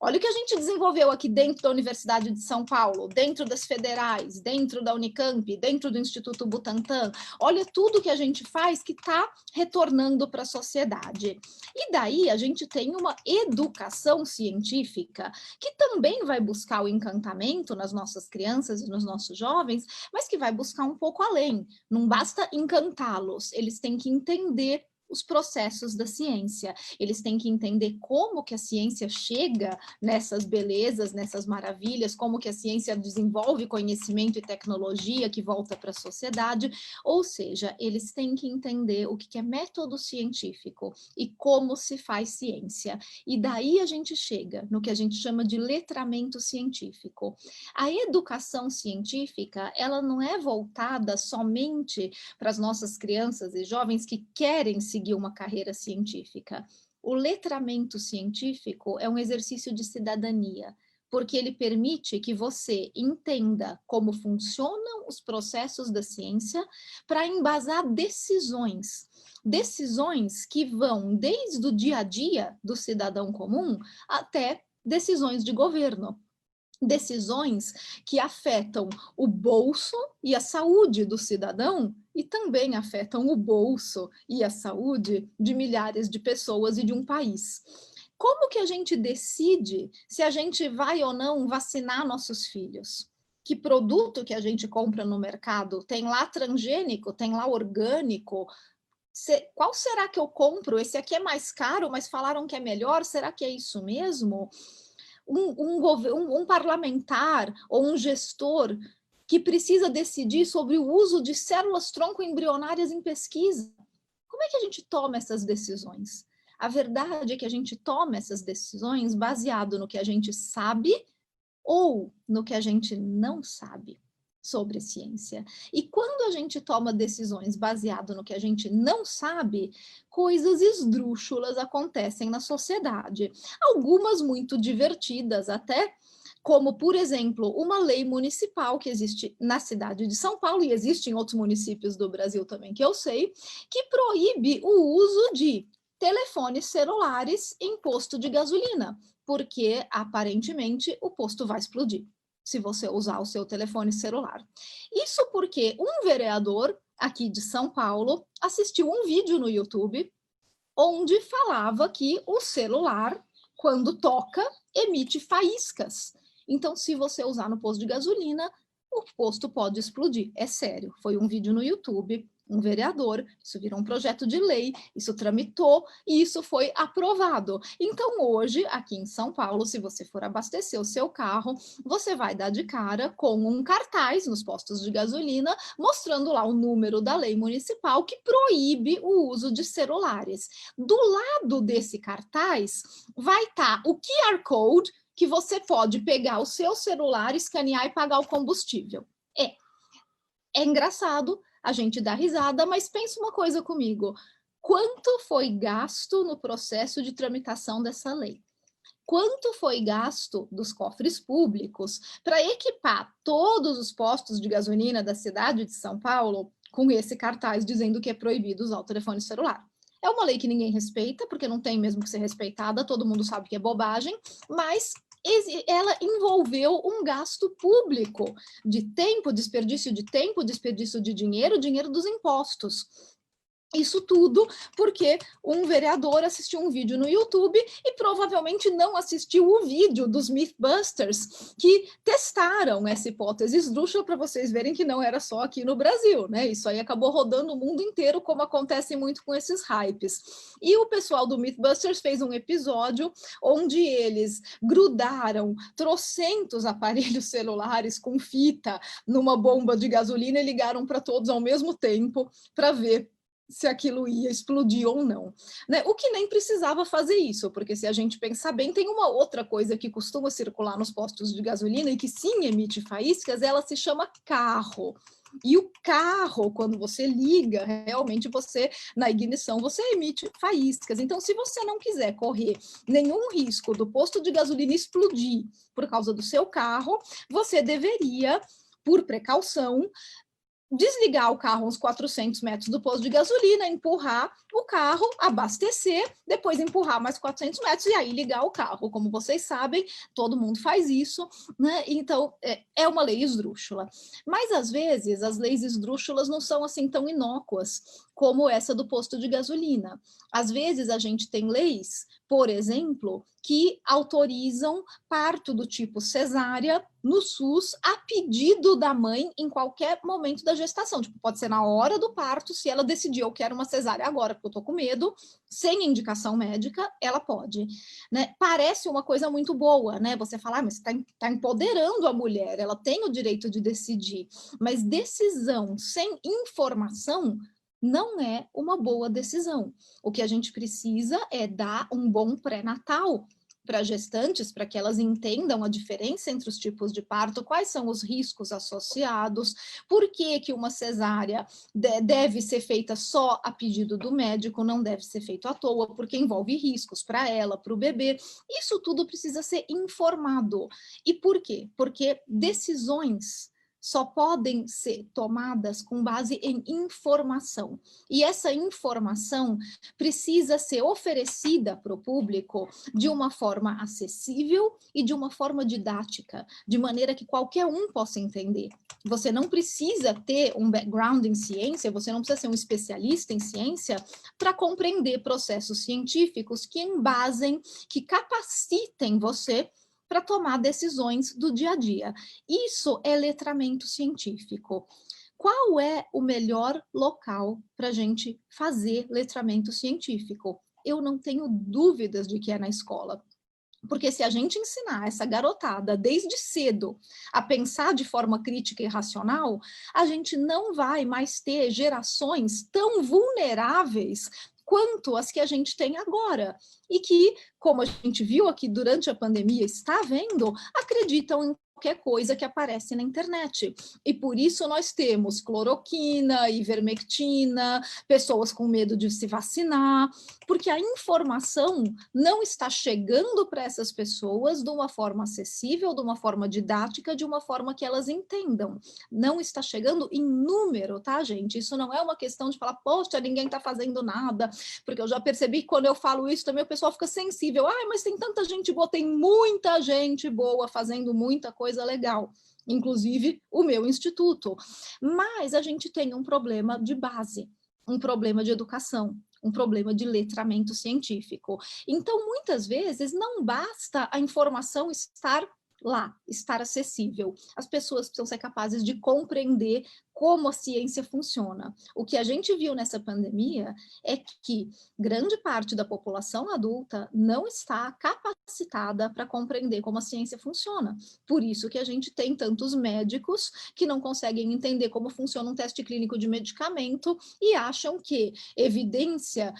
Olha o que a gente desenvolveu aqui dentro da Universidade de São Paulo, dentro das federais, dentro da Unicamp, dentro do Instituto Butantan. Olha tudo que a gente faz que está retornando para a sociedade. E daí a gente tem uma educação científica que também vai buscar o encantamento nas nossas crianças e nos nossos jovens, mas que vai buscar um pouco além. Não basta encantá-los, eles têm que entender os processos da ciência. Eles têm que entender como que a ciência chega nessas belezas, nessas maravilhas, como que a ciência desenvolve conhecimento e tecnologia que volta para a sociedade, ou seja, eles têm que entender o que é método científico e como se faz ciência. E daí a gente chega no que a gente chama de letramento científico. A educação científica, ela não é voltada somente para as nossas crianças e jovens que querem seguir uma carreira científica. O letramento científico é um exercício de cidadania, porque ele permite que você entenda como funcionam os processos da ciência para embasar decisões. Decisões que vão desde o dia a dia do cidadão comum até decisões de governo. Decisões que afetam o bolso e a saúde do cidadão e também afetam o bolso e a saúde de milhares de pessoas e de um país. Como que a gente decide se a gente vai ou não vacinar nossos filhos? Que produto que a gente compra no mercado? Tem lá transgênico, tem lá orgânico? Qual será que eu compro? Esse aqui é mais caro, mas falaram que é melhor, será que é isso mesmo? Um parlamentar ou um gestor que precisa decidir sobre o uso de células tronco embrionárias em pesquisa. Como é que a gente toma essas decisões? A verdade é que a gente toma essas decisões baseado no que a gente sabe ou no que a gente não sabe sobre ciência. E quando a gente toma decisões baseado no que a gente não sabe, coisas esdrúxulas acontecem na sociedade. Algumas muito divertidas até, como, por exemplo, uma lei municipal que existe na cidade de São Paulo e existe em outros municípios do Brasil também, que eu sei, que proíbe o uso de telefones celulares em posto de gasolina, porque aparentemente o posto vai explodir se você usar o seu telefone celular. Isso porque um vereador aqui de São Paulo assistiu um vídeo no YouTube onde falava que o celular, quando toca, emite faíscas. Então, se você usar no posto de gasolina, o posto pode explodir. É sério, foi um vídeo no YouTube um vereador, isso virou um projeto de lei, isso tramitou e isso foi aprovado. Então, hoje, aqui em São Paulo, se você for abastecer o seu carro, você vai dar de cara com um cartaz nos postos de gasolina, mostrando lá o número da lei municipal que proíbe o uso de celulares. Do lado desse cartaz, vai estar o QR Code, que você pode pegar o seu celular, escanear e pagar o combustível. É engraçado, a gente dá risada, mas pensa uma coisa comigo. Quanto foi gasto no processo de tramitação dessa lei? Quanto foi gasto dos cofres públicos para equipar todos os postos de gasolina da cidade de São Paulo com esse cartaz dizendo que é proibido usar o telefone celular? É uma lei que ninguém respeita, porque não tem mesmo que ser respeitada, todo mundo sabe que é bobagem, mas ela envolveu um gasto público de tempo, desperdício de dinheiro, dinheiro dos impostos. Isso tudo porque um vereador assistiu um vídeo no YouTube e provavelmente não assistiu o vídeo dos Mythbusters que testaram essa hipótese esdrúxula para vocês verem que não era só aqui no Brasil, né? Isso aí acabou rodando o mundo inteiro, como acontece muito com esses hypes. E o pessoal do Mythbusters fez um episódio onde eles grudaram trocentos aparelhos celulares com fita numa bomba de gasolina e ligaram para todos ao mesmo tempo para ver se aquilo ia explodir ou não, né? O que nem precisava fazer isso, porque se a gente pensar bem, tem uma outra coisa que costuma circular nos postos de gasolina e que sim emite faíscas, ela se chama carro. E o carro, quando você liga, realmente você, na ignição, você emite faíscas. Então, se você não quiser correr nenhum risco do posto de gasolina explodir por causa do seu carro, você deveria, por precaução, desligar o carro uns 400 metros do posto de gasolina, empurrar o carro, abastecer, depois empurrar mais 400 metros e aí ligar o carro. Como vocês sabem, todo mundo faz isso, né? Então, é uma lei esdrúxula. Mas, às vezes, as leis esdrúxulas não são assim tão inócuas como essa do posto de gasolina. Às vezes, a gente tem leis, por exemplo, que autorizam parto do tipo cesárea no SUS a pedido da mãe em qualquer momento da gestação. Tipo, pode ser na hora do parto, se ela decidir eu quero uma cesárea agora, porque eu tô com medo, sem indicação médica, ela pode. Né? Parece uma coisa muito boa, né? Você fala, mas você tá empoderando a mulher, ela tem o direito de decidir. Mas decisão sem informação não é uma boa decisão. O que a gente precisa é dar um bom pré-natal para gestantes, para que elas entendam a diferença entre os tipos de parto, quais são os riscos associados, por que uma cesárea deve ser feita só a pedido do médico, não deve ser feito à toa, porque envolve riscos para ela, para o bebê. Isso tudo precisa ser informado. E por quê? Porque decisões só podem ser tomadas com base em informação. E essa informação precisa ser oferecida para o público de uma forma acessível e de uma forma didática, de maneira que qualquer um possa entender. Você não precisa ter um background em ciência, você não precisa ser um especialista em ciência para compreender processos científicos que embasem, que capacitem você para tomar decisões do dia a dia. Isso é letramento científico. Qual é o melhor local para a gente fazer letramento científico? Eu não tenho dúvidas de que é na escola. Porque se a gente ensinar essa garotada desde cedo a pensar de forma crítica e racional, a gente não vai mais ter gerações tão vulneráveis quanto as que a gente tem agora, e que, como a gente viu aqui durante a pandemia, está vendo, acreditam em qualquer coisa que aparece na internet. E por isso nós temos cloroquina, ivermectina, pessoas com medo de se vacinar, porque a informação não está chegando para essas pessoas de uma forma acessível, de uma forma didática, de uma forma que elas entendam. Não está chegando em número, tá, gente? Isso não é uma questão de falar, poxa, ninguém está fazendo nada, porque eu já percebi que quando eu falo isso também o pessoal fica sensível. Ah, mas tem tanta gente boa, tem muita gente boa fazendo muita coisa legal, inclusive o meu instituto. Mas a gente tem um problema de base, um problema de educação, um problema de letramento científico. Então, muitas vezes, não basta a informação estar lá, estar acessível. As pessoas precisam ser capazes de compreender como a ciência funciona. O que a gente viu nessa pandemia é que grande parte da população adulta não está capacitada para compreender como a ciência funciona. Por isso que a gente tem tantos médicos que não conseguem entender como funciona um teste clínico de medicamento e acham que evidência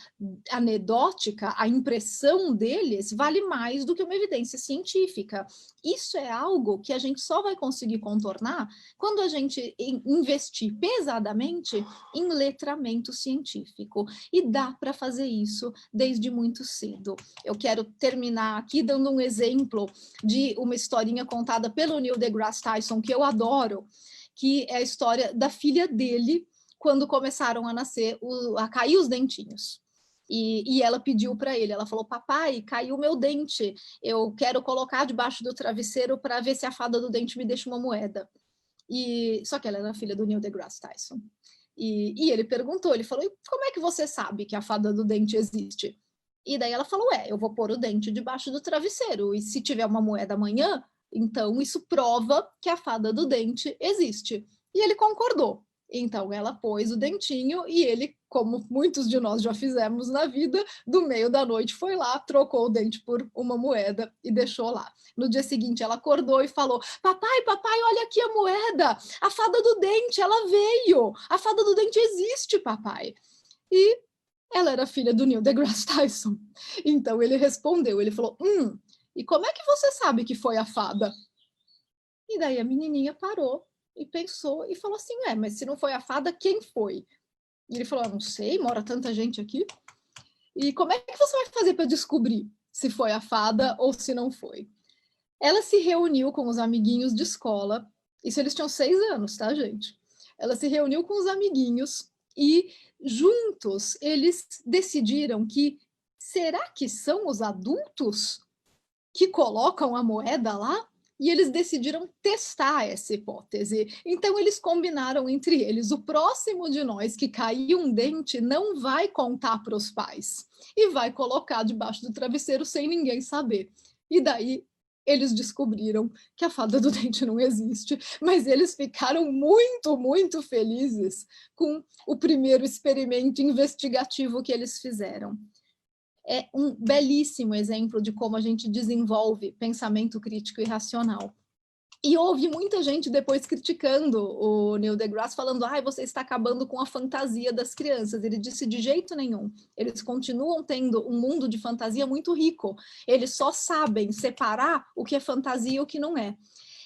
anedótica, a impressão deles, vale mais do que uma evidência científica. Isso é algo que a gente só vai conseguir contornar quando a gente investir pesadamente em letramento científico. E dá para fazer isso desde muito cedo. Eu quero terminar aqui dando um exemplo de uma historinha contada pelo Neil deGrasse Tyson, que eu adoro, que é a história da filha dele, quando começaram a nascer, a cair os dentinhos. E ela pediu para ele, ela falou, papai, caiu meu dente, eu quero colocar debaixo do travesseiro para ver se a fada do dente me deixa uma moeda. Só que ela era filha do Neil deGrasse Tyson. E ele perguntou, ele falou, como é que você sabe que a fada do dente existe? E daí ela falou, eu vou pôr o dente debaixo do travesseiro, e se tiver uma moeda amanhã, então isso prova que a fada do dente existe. E ele concordou. Então ela pôs o dentinho e ele, como muitos de nós já fizemos na vida, do meio da noite foi lá, trocou o dente por uma moeda e deixou lá. No dia seguinte ela acordou e falou, papai, olha aqui a moeda, a fada do dente, ela veio, a fada do dente existe, papai. E ela era filha do Neil deGrasse Tyson. Então ele respondeu, ele falou, e como é que você sabe que foi a fada? E daí a menininha parou e pensou e falou assim, mas se não foi a fada, quem foi? E ele falou, não sei, mora tanta gente aqui. E como é que você vai fazer para descobrir se foi a fada ou se não foi? Ela se reuniu com os amiguinhos de escola, isso eles tinham 6 anos, tá, gente? Ela se reuniu com os amiguinhos e juntos eles decidiram que será que são os adultos que colocam a moeda lá? E eles decidiram testar essa hipótese. Então, eles combinaram entre eles, o próximo de nós que cair um dente não vai contar para os pais e vai colocar debaixo do travesseiro sem ninguém saber. E daí, eles descobriram que a fada do dente não existe, mas eles ficaram muito, muito felizes com o primeiro experimento investigativo que eles fizeram. É um belíssimo exemplo de como a gente desenvolve pensamento crítico e racional. E houve muita gente depois criticando o Neil deGrasse, falando, você está acabando com a fantasia das crianças. Ele disse, de jeito nenhum. Eles continuam tendo um mundo de fantasia muito rico. Eles só sabem separar o que é fantasia e o que não é.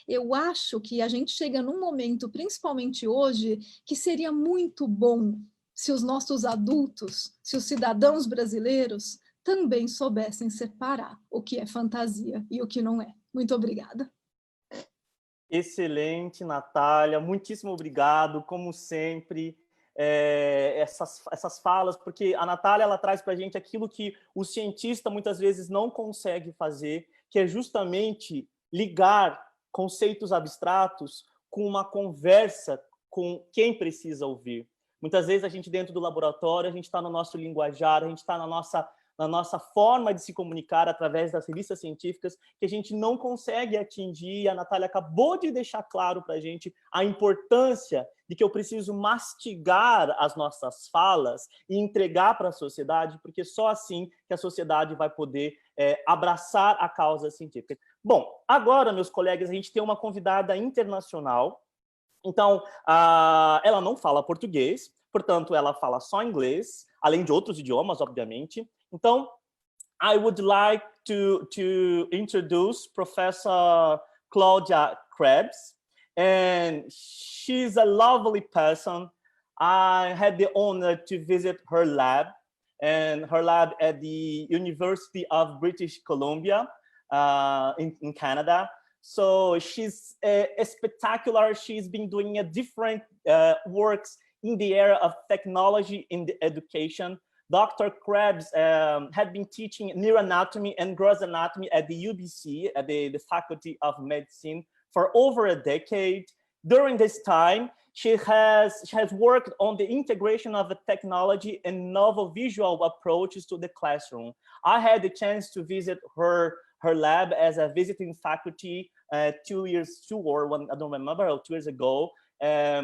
Eu acho que a gente chega num momento, principalmente hoje, que seria muito bom se os nossos adultos, se os cidadãos brasileiros também soubessem separar o que é fantasia e o que não é. Muito obrigada. Excelente, Natália. Muitíssimo obrigado, como sempre. Essas falas, porque a Natália ela traz para a gente aquilo que o cientista muitas vezes não consegue fazer, que é justamente ligar conceitos abstratos com uma conversa com quem precisa ouvir. Muitas vezes a gente dentro do laboratório, a gente está no nosso linguajar, a gente está na nossa forma de se comunicar através das revistas científicas, que a gente não consegue atingir. A Natália acabou de deixar claro para a gente a importância de que eu preciso mastigar as nossas falas e entregar para a sociedade, porque só assim que a sociedade vai poder abraçar a causa científica. Bom, agora, meus colegas, a gente tem uma convidada internacional. Então, ela não fala português, portanto, ela fala só inglês, além de outros idiomas, obviamente. Então, I would like to introduce Professor Claudia Krebs, and she's a lovely person. I had the honor to visit her lab, and her lab at the University of British Columbia in Canada. So she's spectacular. She's been doing different works in the area of technology in the education. Dr. Krebs had been teaching neuroanatomy and gross anatomy at the UBC, at the Faculty of Medicine, for over a decade. During this time, she has worked on the integration of the technology and novel visual approaches to the classroom. I had the chance to visit her lab as a visiting faculty 2 or one, I don't remember, 2 years ago,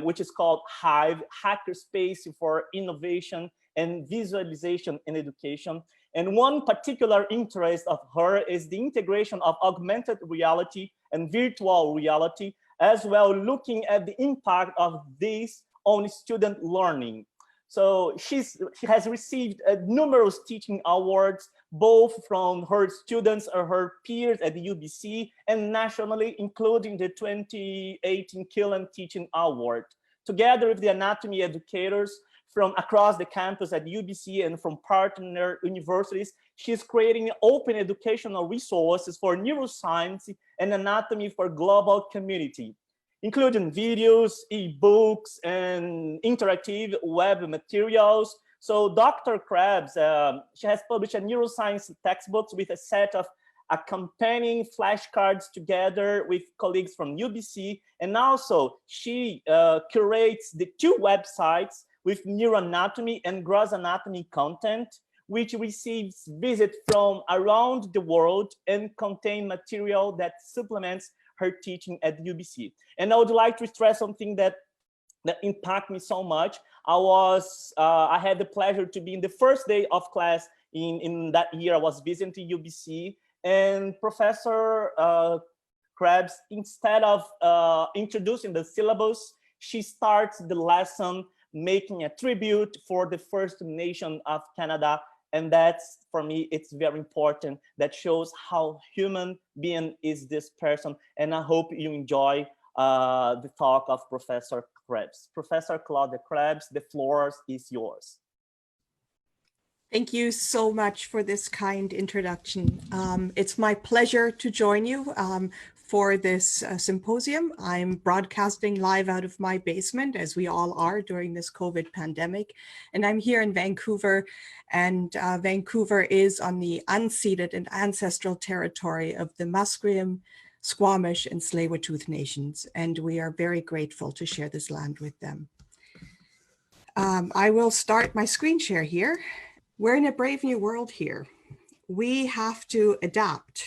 which is called Hive, Hackerspace for Innovation and Visualization in Education. And one particular interest of her is the integration of augmented reality and virtual reality, as well looking at the impact of this on student learning. So she has received numerous teaching awards, both from her students or her peers at the UBC and nationally, including the 2018 Killen Teaching Award. Together with the anatomy educators from across the campus at UBC and from partner universities, she's creating open educational resources for neuroscience and anatomy for global community, including videos, ebooks, and interactive web materials. So Dr. Krebs, she has published a neuroscience textbooks with a set of accompanying flashcards together with colleagues from UBC. And also she curates the 2 websites with neuroanatomy and gross anatomy content, which receives visits from around the world and contain material that supplements her teaching at UBC. And I would like to stress something that impacted me so much. I had the pleasure to be in the first day of class in that year. I was visiting UBC, and Professor Krebs, instead of introducing the syllabus, she starts the lesson making a tribute for the First Nation of Canada. And that's, for me, it's very important. That shows how human being is this person. And I hope you enjoy the talk of Professor Krebs. Professor Claudia Krebs, the floor is yours. Thank you so much for this kind introduction. It's my pleasure to join you for this symposium. I'm broadcasting live out of my basement, as we all are during this COVID pandemic. And I'm here in Vancouver, and Vancouver is on the unceded and ancestral territory of the Musqueam, Squamish, and Tsleil-Waututh nations. And we are very grateful to share this land with them. I will start my screen share here. We're in a brave new world here. We have to adapt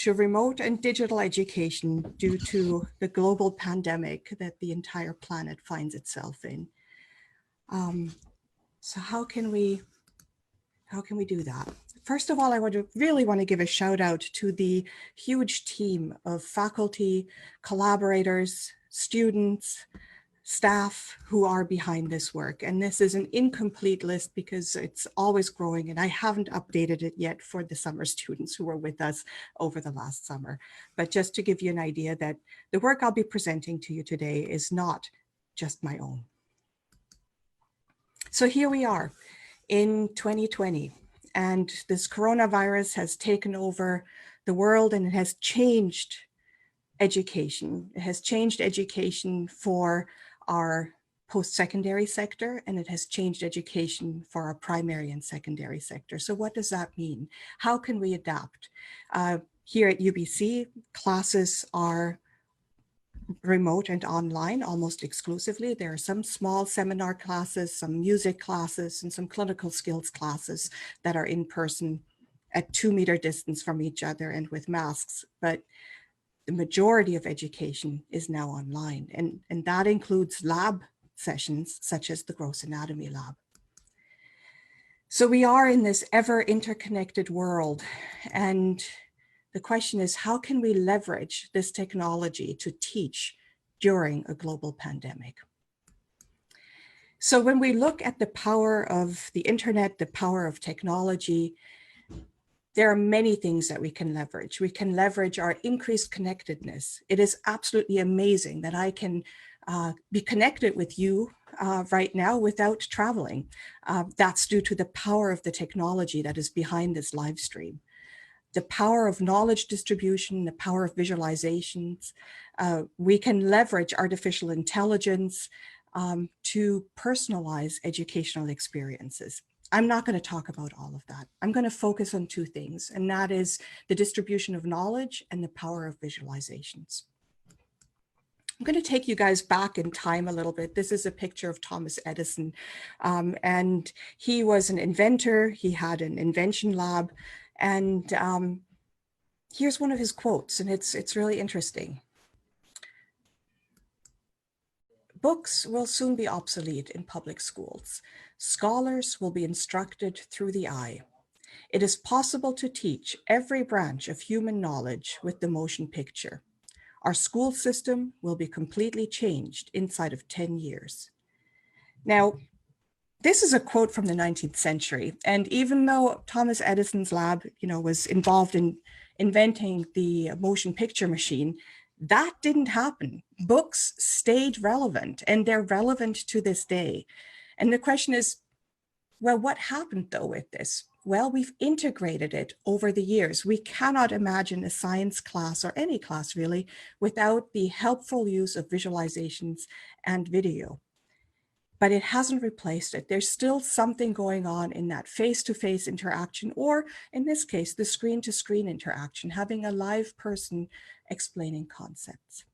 to remote and digital education due to the global pandemic that the entire planet finds itself in. So how can we do that? First of all, I really want to give a shout out to the huge team of faculty, collaborators, students, staff who are behind this work. And this is an incomplete list because it's always growing, and I haven't updated it yet for the summer students who were with us over the last summer. But just to give you an idea that the work I'll be presenting to you today is not just my own. So here we are in 2020, and this coronavirus has taken over the world, and it has changed education. It has changed education for our post-secondary sector, and it has changed education for our primary and secondary sector. So what does that mean? How can we adapt? Here at UBC, classes are remote and online almost exclusively. There are some small seminar classes, some music classes, and some clinical skills classes that are in person at 2-meter distance from each other and with masks. But the majority of education is now online, and that includes lab sessions such as the Gross Anatomy Lab. So we are in this ever interconnected world, and the question is, how can we leverage this technology to teach during a global pandemic? So when we look at the power of the internet, the power of technology, there are many things that we can leverage. We can leverage our increased connectedness. It is absolutely amazing that I can be connected with you right now without traveling. That's due to the power of the technology that is behind this live stream. The power of knowledge distribution, the power of visualizations. We can leverage artificial intelligence to personalize educational experiences. I'm not going to talk about all of that. I'm going to focus on 2 things, and that is the distribution of knowledge and the power of visualizations. I'm going to take you guys back in time a little bit. This is a picture of Thomas Edison, and he was an inventor. He had an invention lab, and Here's one of his quotes, and it's really interesting. Books will soon be obsolete in public schools. Scholars will be instructed through the eye. It is possible to teach every branch of human knowledge with the motion picture. Our school system will be completely changed inside of 10 years. Now, this is a quote from the 19th century. And even though Thomas Edison's lab, was involved in inventing the motion picture machine, that didn't happen. Books stayed relevant, and they're relevant to this day. And the question is, well, what happened though with this? Well, we've integrated it over the years. We cannot imagine a science class, or any class really, without the helpful use of visualizations and video. But it hasn't replaced it. There's still something going on in that face-to-face interaction, or in this case, the screen-to-screen interaction, having a live person explaining concepts.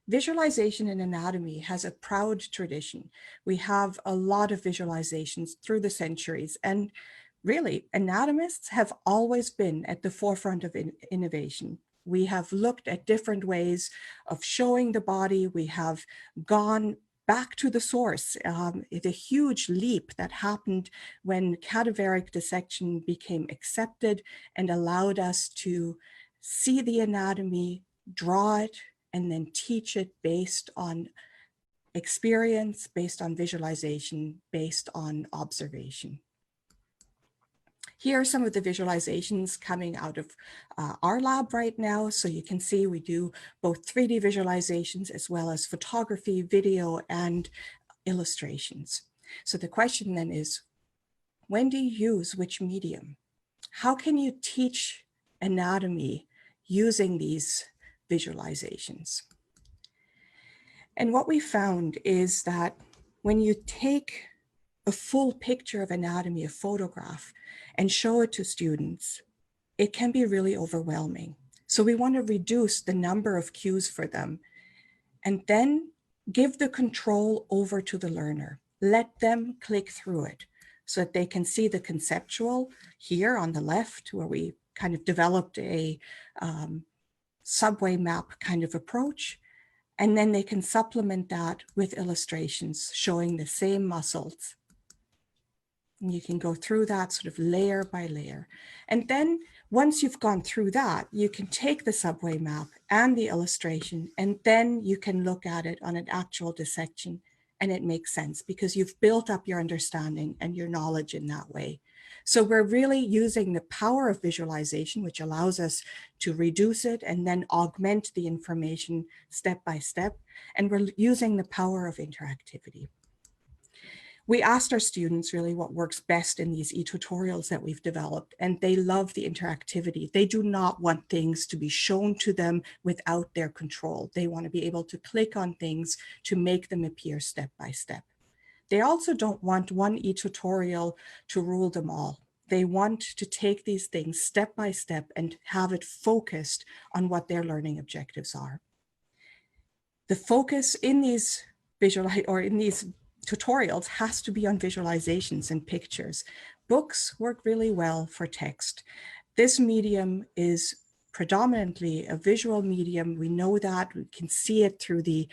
Visualization in anatomy has a proud tradition. We have a lot of visualizations through the centuries, and really, anatomists have always been at the forefront of innovation. We have looked at different ways of showing the body. We have gone back to the source. The huge leap that happened when cadaveric dissection became accepted and allowed us to see the anatomy, draw it, and then teach it based on experience, based on visualization, based on observation. Here are some of the visualizations coming out of our lab right now. So you can see we do both 3D visualizations as well as photography, video, and illustrations. So the question then is, when do you use which medium? How can you teach anatomy using these visualizations? And what we found is that when you take a full picture of anatomy, a photograph, and show it to students, it can be really overwhelming. So we want to reduce the number of cues for them, and then give the control over to the learner. Let them click through it so that they can see the conceptual here on the left, where we kind of developed a subway map kind of approach. And then they can supplement that with illustrations showing the same muscles. And you can go through that sort of layer by layer. And then once you've gone through that, you can take the subway map and the illustration, and then you can look at it on an actual dissection, and it makes sense because you've built up your understanding and your knowledge in that way. So we're really using the power of visualization, which allows us to reduce it and then augment the information step by step. And we're using the power of interactivity. We asked our students really what works best in these e-tutorials that we've developed, and they love the interactivity. They do not want things to be shown to them without their control. They want to be able to click on things to make them appear step by step. They also don't want one e-tutorial to rule them all. They want to take these things step by step and have it focused on what their learning objectives are. The focus in these tutorials has to be on visualizations and pictures. Books work really well for text. This medium is predominantly a visual medium. We know that. We can see it through the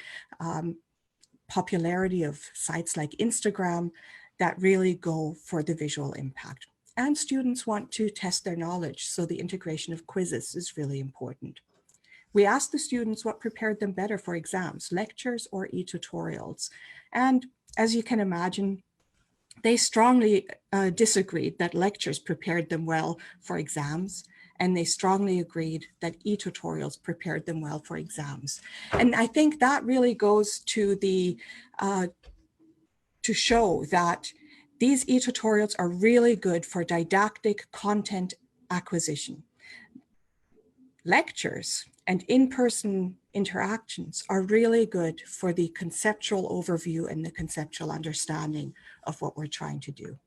popularity of sites like Instagram that really go for the visual impact. And students want to test their knowledge, so the integration of quizzes is really important. We asked the students what prepared them better for exams, lectures or e-tutorials. And as you can imagine, they strongly disagreed that lectures prepared them well for exams, and they strongly agreed that e-tutorials prepared them well for exams. And I think that really goes to to show that these e-tutorials are really good for didactic content acquisition. Lectures and in-person interactions are really good for the conceptual overview and the conceptual understanding of what we're trying to do.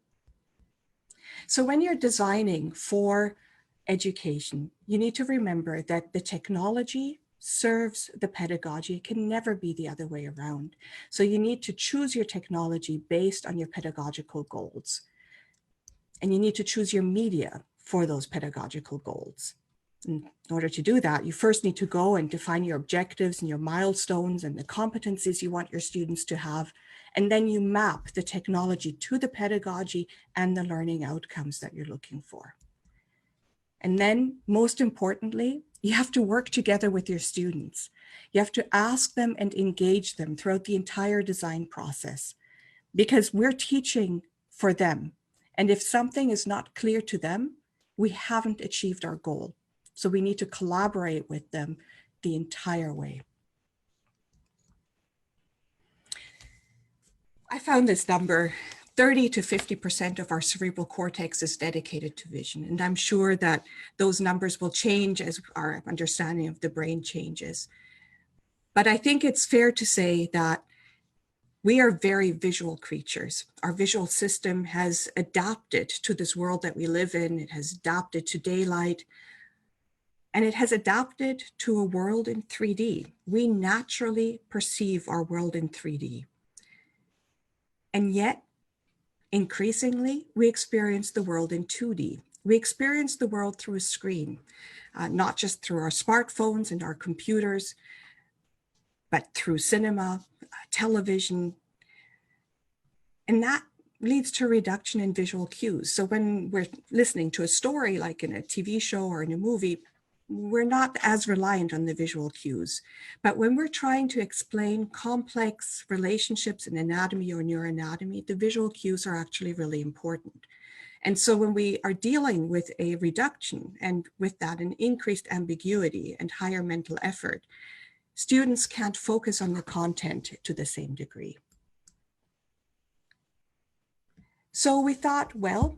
So when you're designing for education, you need to remember that the technology serves the pedagogy. It can never be the other way around. So you need to choose your technology based on your pedagogical goals. And you need to choose your media for those pedagogical goals. In order to do that, you first need to go and define your objectives and your milestones and the competencies you want your students to have. And then you map the technology to the pedagogy and the learning outcomes that you're looking for. And then, most importantly, you have to work together with your students. You have to ask them and engage them throughout the entire design process, because we're teaching for them. And if something is not clear to them, we haven't achieved our goal. So we need to collaborate with them the entire way. I found this number: 30 to 50% of our cerebral cortex is dedicated to vision. And I'm sure that those numbers will change as our understanding of the brain changes. But I think it's fair to say that we are very visual creatures. Our visual system has adapted to this world that we live in. It has adapted to daylight, and it has adapted to a world in 3D. We naturally perceive our world in 3D. And yet, increasingly, we experience the world in 2D. We experience the world through a screen, not just through our smartphones and our computers, but through cinema, television. And that leads to a reduction in visual cues. So when we're listening to a story, like in a TV show or in a movie, we're not as reliant on the visual cues. But when we're trying to explain complex relationships in anatomy or neuroanatomy, the visual cues are actually really important. And so when we are dealing with a reduction, and with that an increased ambiguity and higher mental effort, students can't focus on the content to the same degree. So we thought, well,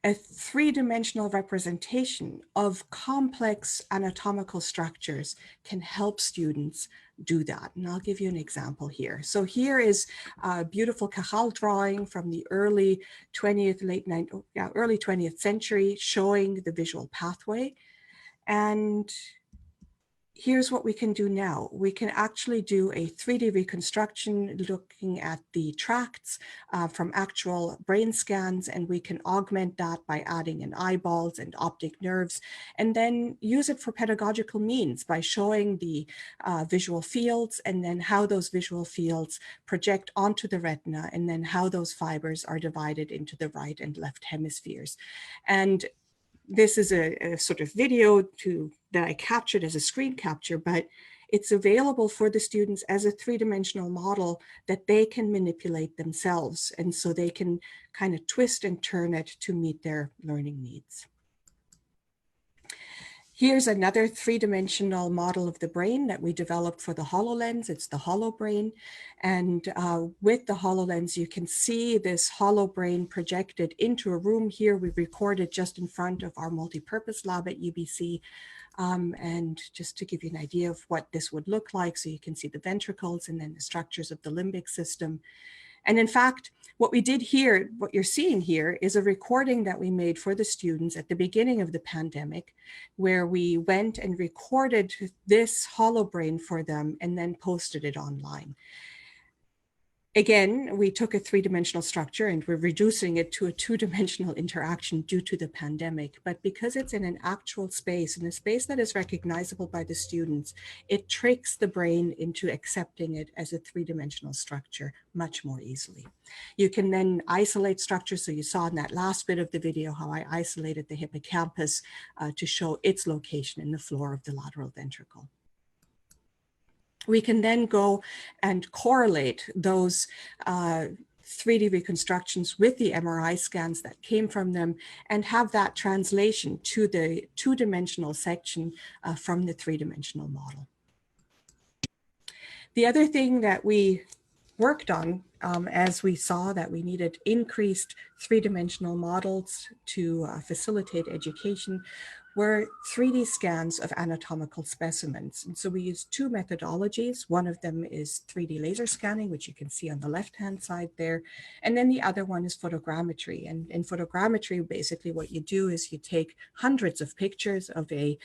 a three-dimensional representation of complex anatomical structures can help students do that. And I'll give you an example here. So here is a beautiful Cajal drawing from the early 20th century showing the visual pathway. And here's what we can do now. We can actually do a 3D reconstruction looking at the tracts from actual brain scans, and we can augment that by adding in eyeballs and optic nerves, and then use it for pedagogical means by showing the visual fields, and then how those visual fields project onto the retina, and then how those fibers are divided into the right and left hemispheres. And this is a sort of video that I captured as a screen capture, but it's available for the students as a three-dimensional model that they can manipulate themselves. And so they can kind of twist and turn it to meet their learning needs. Here's another three-dimensional model of the brain that we developed for the HoloLens. It's the HoloBrain. And with the HoloLens, you can see this HoloBrain projected into a room here. We recorded just in front of our multipurpose lab at UBC. And just to give you an idea of what this would look like, so you can see the ventricles and then the structures of the limbic system. And in fact, what we did here, what you're seeing here, is a recording that we made for the students at the beginning of the pandemic, where we went and recorded this HoloBrain for them and then posted it online. Again, we took a three-dimensional structure and we're reducing it to a two-dimensional interaction due to the pandemic. But because it's in an actual space, in a space that is recognizable by the students, it tricks the brain into accepting it as a three-dimensional structure much more easily. You can then isolate structures. So you saw in that last bit of the video how I isolated the hippocampus to show its location in the floor of the lateral ventricle. We can then go and correlate those 3D reconstructions with the MRI scans that came from them and have that translation to the two-dimensional section from the three-dimensional model. The other thing that we worked on as we saw that we needed increased three-dimensional models to facilitate education were 3D scans of anatomical specimens. And so we used two methodologies. One of them is 3D laser scanning, which you can see on the left-hand side there. And then the other one is photogrammetry. And in photogrammetry, basically what you do is you take hundreds of pictures of a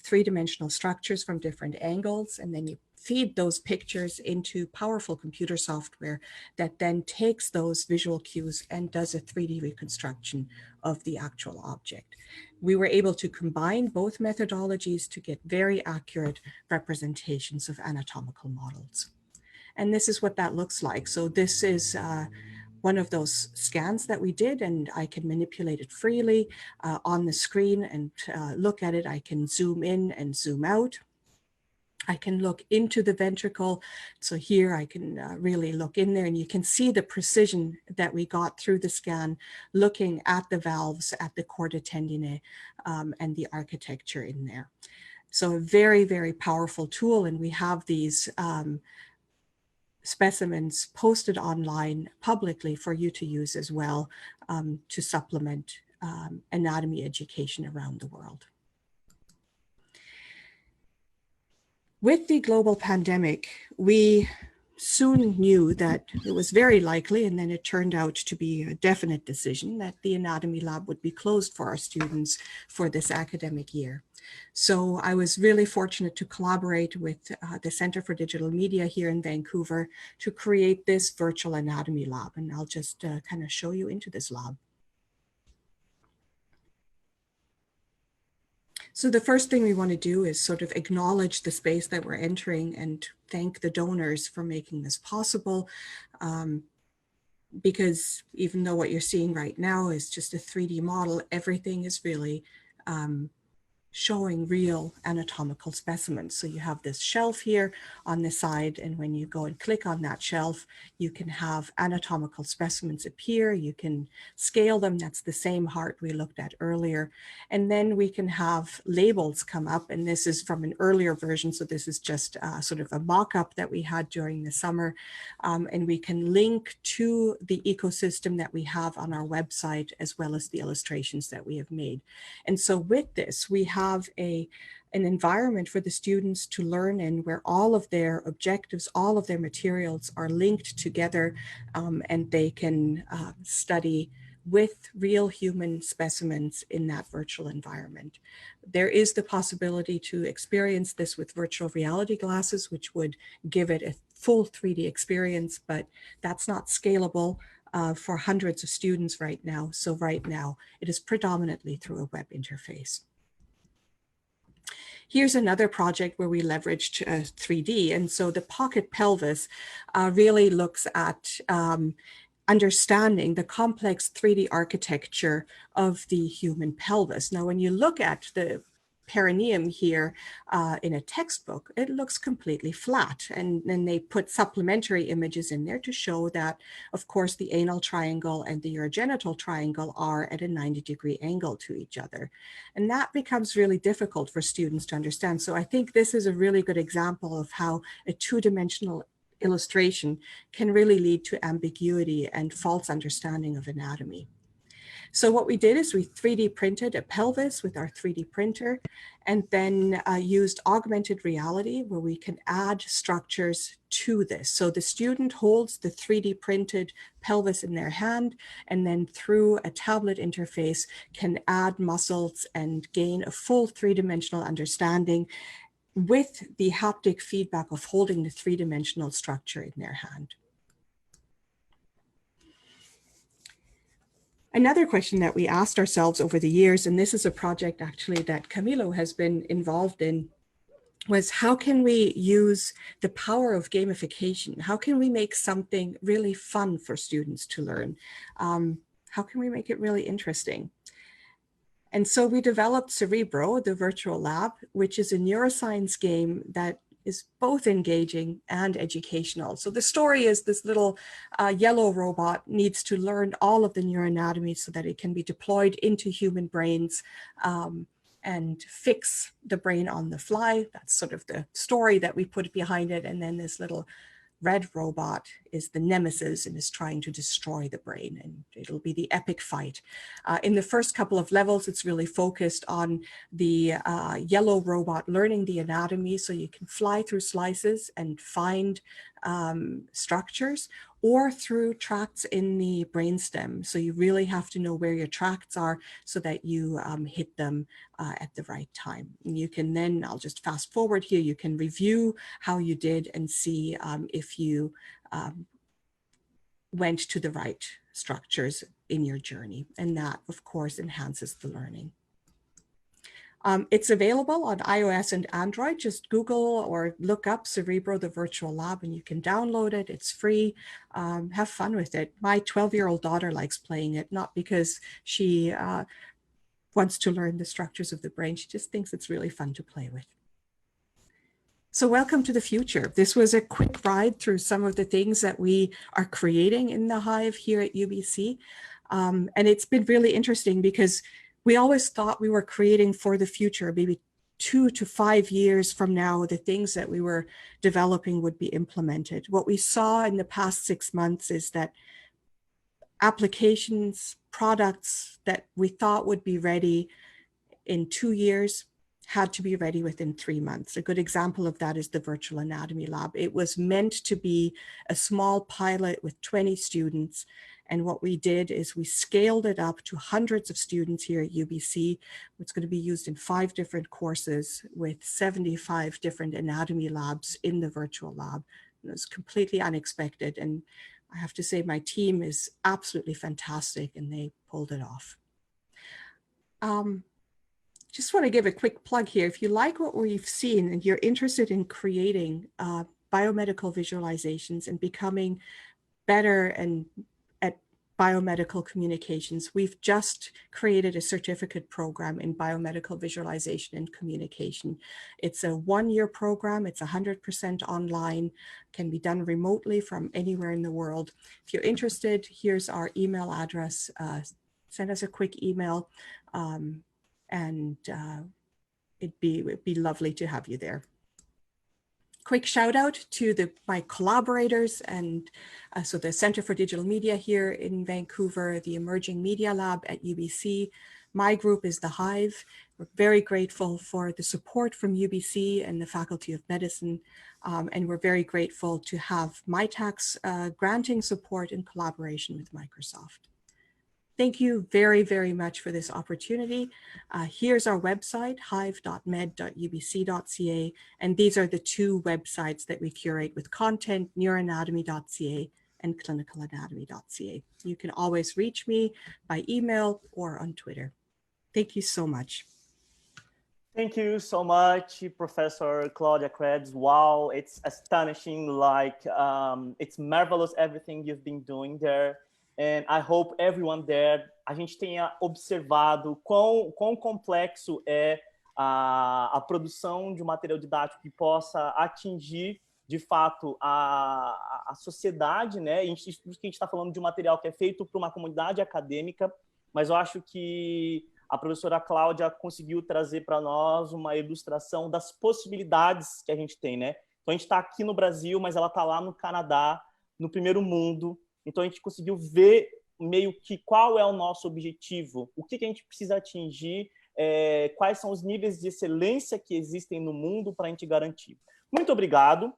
three-dimensional structures from different angles, and then you feed those pictures into powerful computer software that then takes those visual cues and does a 3D reconstruction of the actual object. We were able to combine both methodologies to get very accurate representations of anatomical models. And this is what that looks like. So this is one of those scans that we did, and I can manipulate it freely on the screen and look at it. I can zoom in and zoom out. I can look into the ventricle. So here I can really look in there, and you can see the precision that we got through the scan, looking at the valves, at the chorda tendineae, and the architecture in there. So a very, very powerful tool, and we have these specimens posted online publicly for you to use as well, to supplement anatomy education around the world. With the global pandemic, we soon knew that it was very likely, and then it turned out to be a definite decision, that the anatomy lab would be closed for our students for this academic year. So I was really fortunate to collaborate with the Center for Digital Media here in Vancouver to create this virtual anatomy lab. And I'll just kind of show you into this lab. So the first thing we want to do is sort of acknowledge the space that we're entering and thank the donors for making this possible. Because even though what you're seeing right now is just a 3D model, everything is really showing real anatomical specimens. So you have this shelf here on the side, and when you go and click on that shelf, you can have anatomical specimens appear. You can scale them. That's the same heart we looked at earlier. And then we can have labels come up, and this is from an earlier version. So this is just sort of a mock-up that we had during the summer. And we can link to the ecosystem that we have on our website, as well as the illustrations that we have made. And so with this, we have an environment for the students to learn in, where all of their objectives, all of their materials are linked together, and they can study with real human specimens in that virtual environment. There is the possibility to experience this with virtual reality glasses, which would give it a full 3D experience, but that's not scalable for hundreds of students right now. So right now, it is predominantly through a web interface. Here's another project where we leveraged 3D. And so the pocket pelvis really looks at understanding the complex 3D architecture of the human pelvis. Now, when you look at the perineum here in a textbook, it looks completely flat. And then they put supplementary images in there to show that, of course, the anal triangle and the urogenital triangle are at a 90-degree angle to each other. And that becomes really difficult for students to understand. So I think this is a really good example of how a two-dimensional illustration can really lead to ambiguity and false understanding of anatomy. So what we did is we 3D printed a pelvis with our 3D printer, and then used augmented reality where we can add structures to this. So the student holds the 3D printed pelvis in their hand, and then through a tablet interface can add muscles and gain a full three-dimensional understanding with the haptic feedback of holding the three-dimensional structure in their hand. Another question that we asked ourselves over the years, and this is a project actually that Camilo has been involved in, was how can we use the power of gamification? How can we make something really fun for students to learn? How can we make it really interesting? And so we developed Cerebro, the virtual lab, which is a neuroscience game that is both engaging and educational. So the story is this little yellow robot needs to learn all of the neuroanatomy so that it can be deployed into human brains and fix the brain on the fly. That's sort of the story that we put behind it. And then this little red robot is the nemesis and is trying to destroy the brain, and it'll be the epic fight. In the first couple of levels, it's really focused on the yellow robot learning the anatomy, so you can fly through slices and find structures, or through tracts in the brainstem. So you really have to know where your tracts are so that you hit them at the right time. And you can then, I'll just fast forward here, you can review how you did and see if you went to the right structures in your journey. And that, of course, enhances the learning. It's available on iOS and Android. Just Google or look up Cerebro, the virtual lab, and you can download it. It's free. Have fun with it. My 12-year-old daughter likes playing it, not because she wants to learn the structures of the brain. She just thinks it's really fun to play with. So welcome to the future. This was a quick ride through some of the things that we are creating in the Hive here at UBC. And it's been really interesting because we always thought we were creating for the future, maybe 2 to 5 years from now, the things that we were developing would be implemented. What we saw in the past 6 months is that applications, products that we thought would be ready in 2 years had to be ready within 3 months. A good example of that is the Virtual Anatomy Lab. It was meant to be a small pilot with 20 students. And what we did is we scaled it up to hundreds of students here at UBC. It's going to be used in 5 different courses with 75 different anatomy labs in the virtual lab. It was completely unexpected. And I have to say my team is absolutely fantastic and they pulled it off. Just want to give a quick plug here. If you like what we've seen and you're interested in creating biomedical visualizations and becoming better and at biomedical communications, we've just created a certificate program in biomedical visualization and communication. It's a 1-year program. It's 100% online, can be done remotely from anywhere in the world. If you're interested, here's our email address. Send us a quick email. It'd be lovely to have you there. Quick shout out to my collaborators, and so the Center for Digital Media here in Vancouver, the Emerging Media Lab at UBC. My group is the Hive. We're very grateful for the support from UBC and the Faculty of Medicine, and we're very grateful to have Mitacs granting support in collaboration with Microsoft. Thank you very, very much for this opportunity. Here's our website, hive.med.ubc.ca, and these are the 2 websites that we curate with content, neuroanatomy.ca and clinicalanatomy.ca. You can always reach me by email or on Twitter. Thank you so much. Thank you so much, Professor Claudia Krebs. Wow, it's astonishing. Like, it's marvelous everything you've been doing there. And I hope everyone there, a gente tenha observado quão complexo é a produção de um material didático que possa atingir, de fato, a sociedade, né? Isso que a gente está falando de um material que é feito para uma comunidade acadêmica, mas eu acho que a professora Cláudia conseguiu trazer para nós uma ilustração das possibilidades que a gente tem, né? Então, a gente está aqui no Brasil, mas ela está lá no Canadá, no primeiro mundo. Então, a gente conseguiu ver meio que qual é o nosso objetivo, o que a gente precisa atingir, quais são os níveis de excelência que existem no mundo para a gente garantir. Muito obrigado.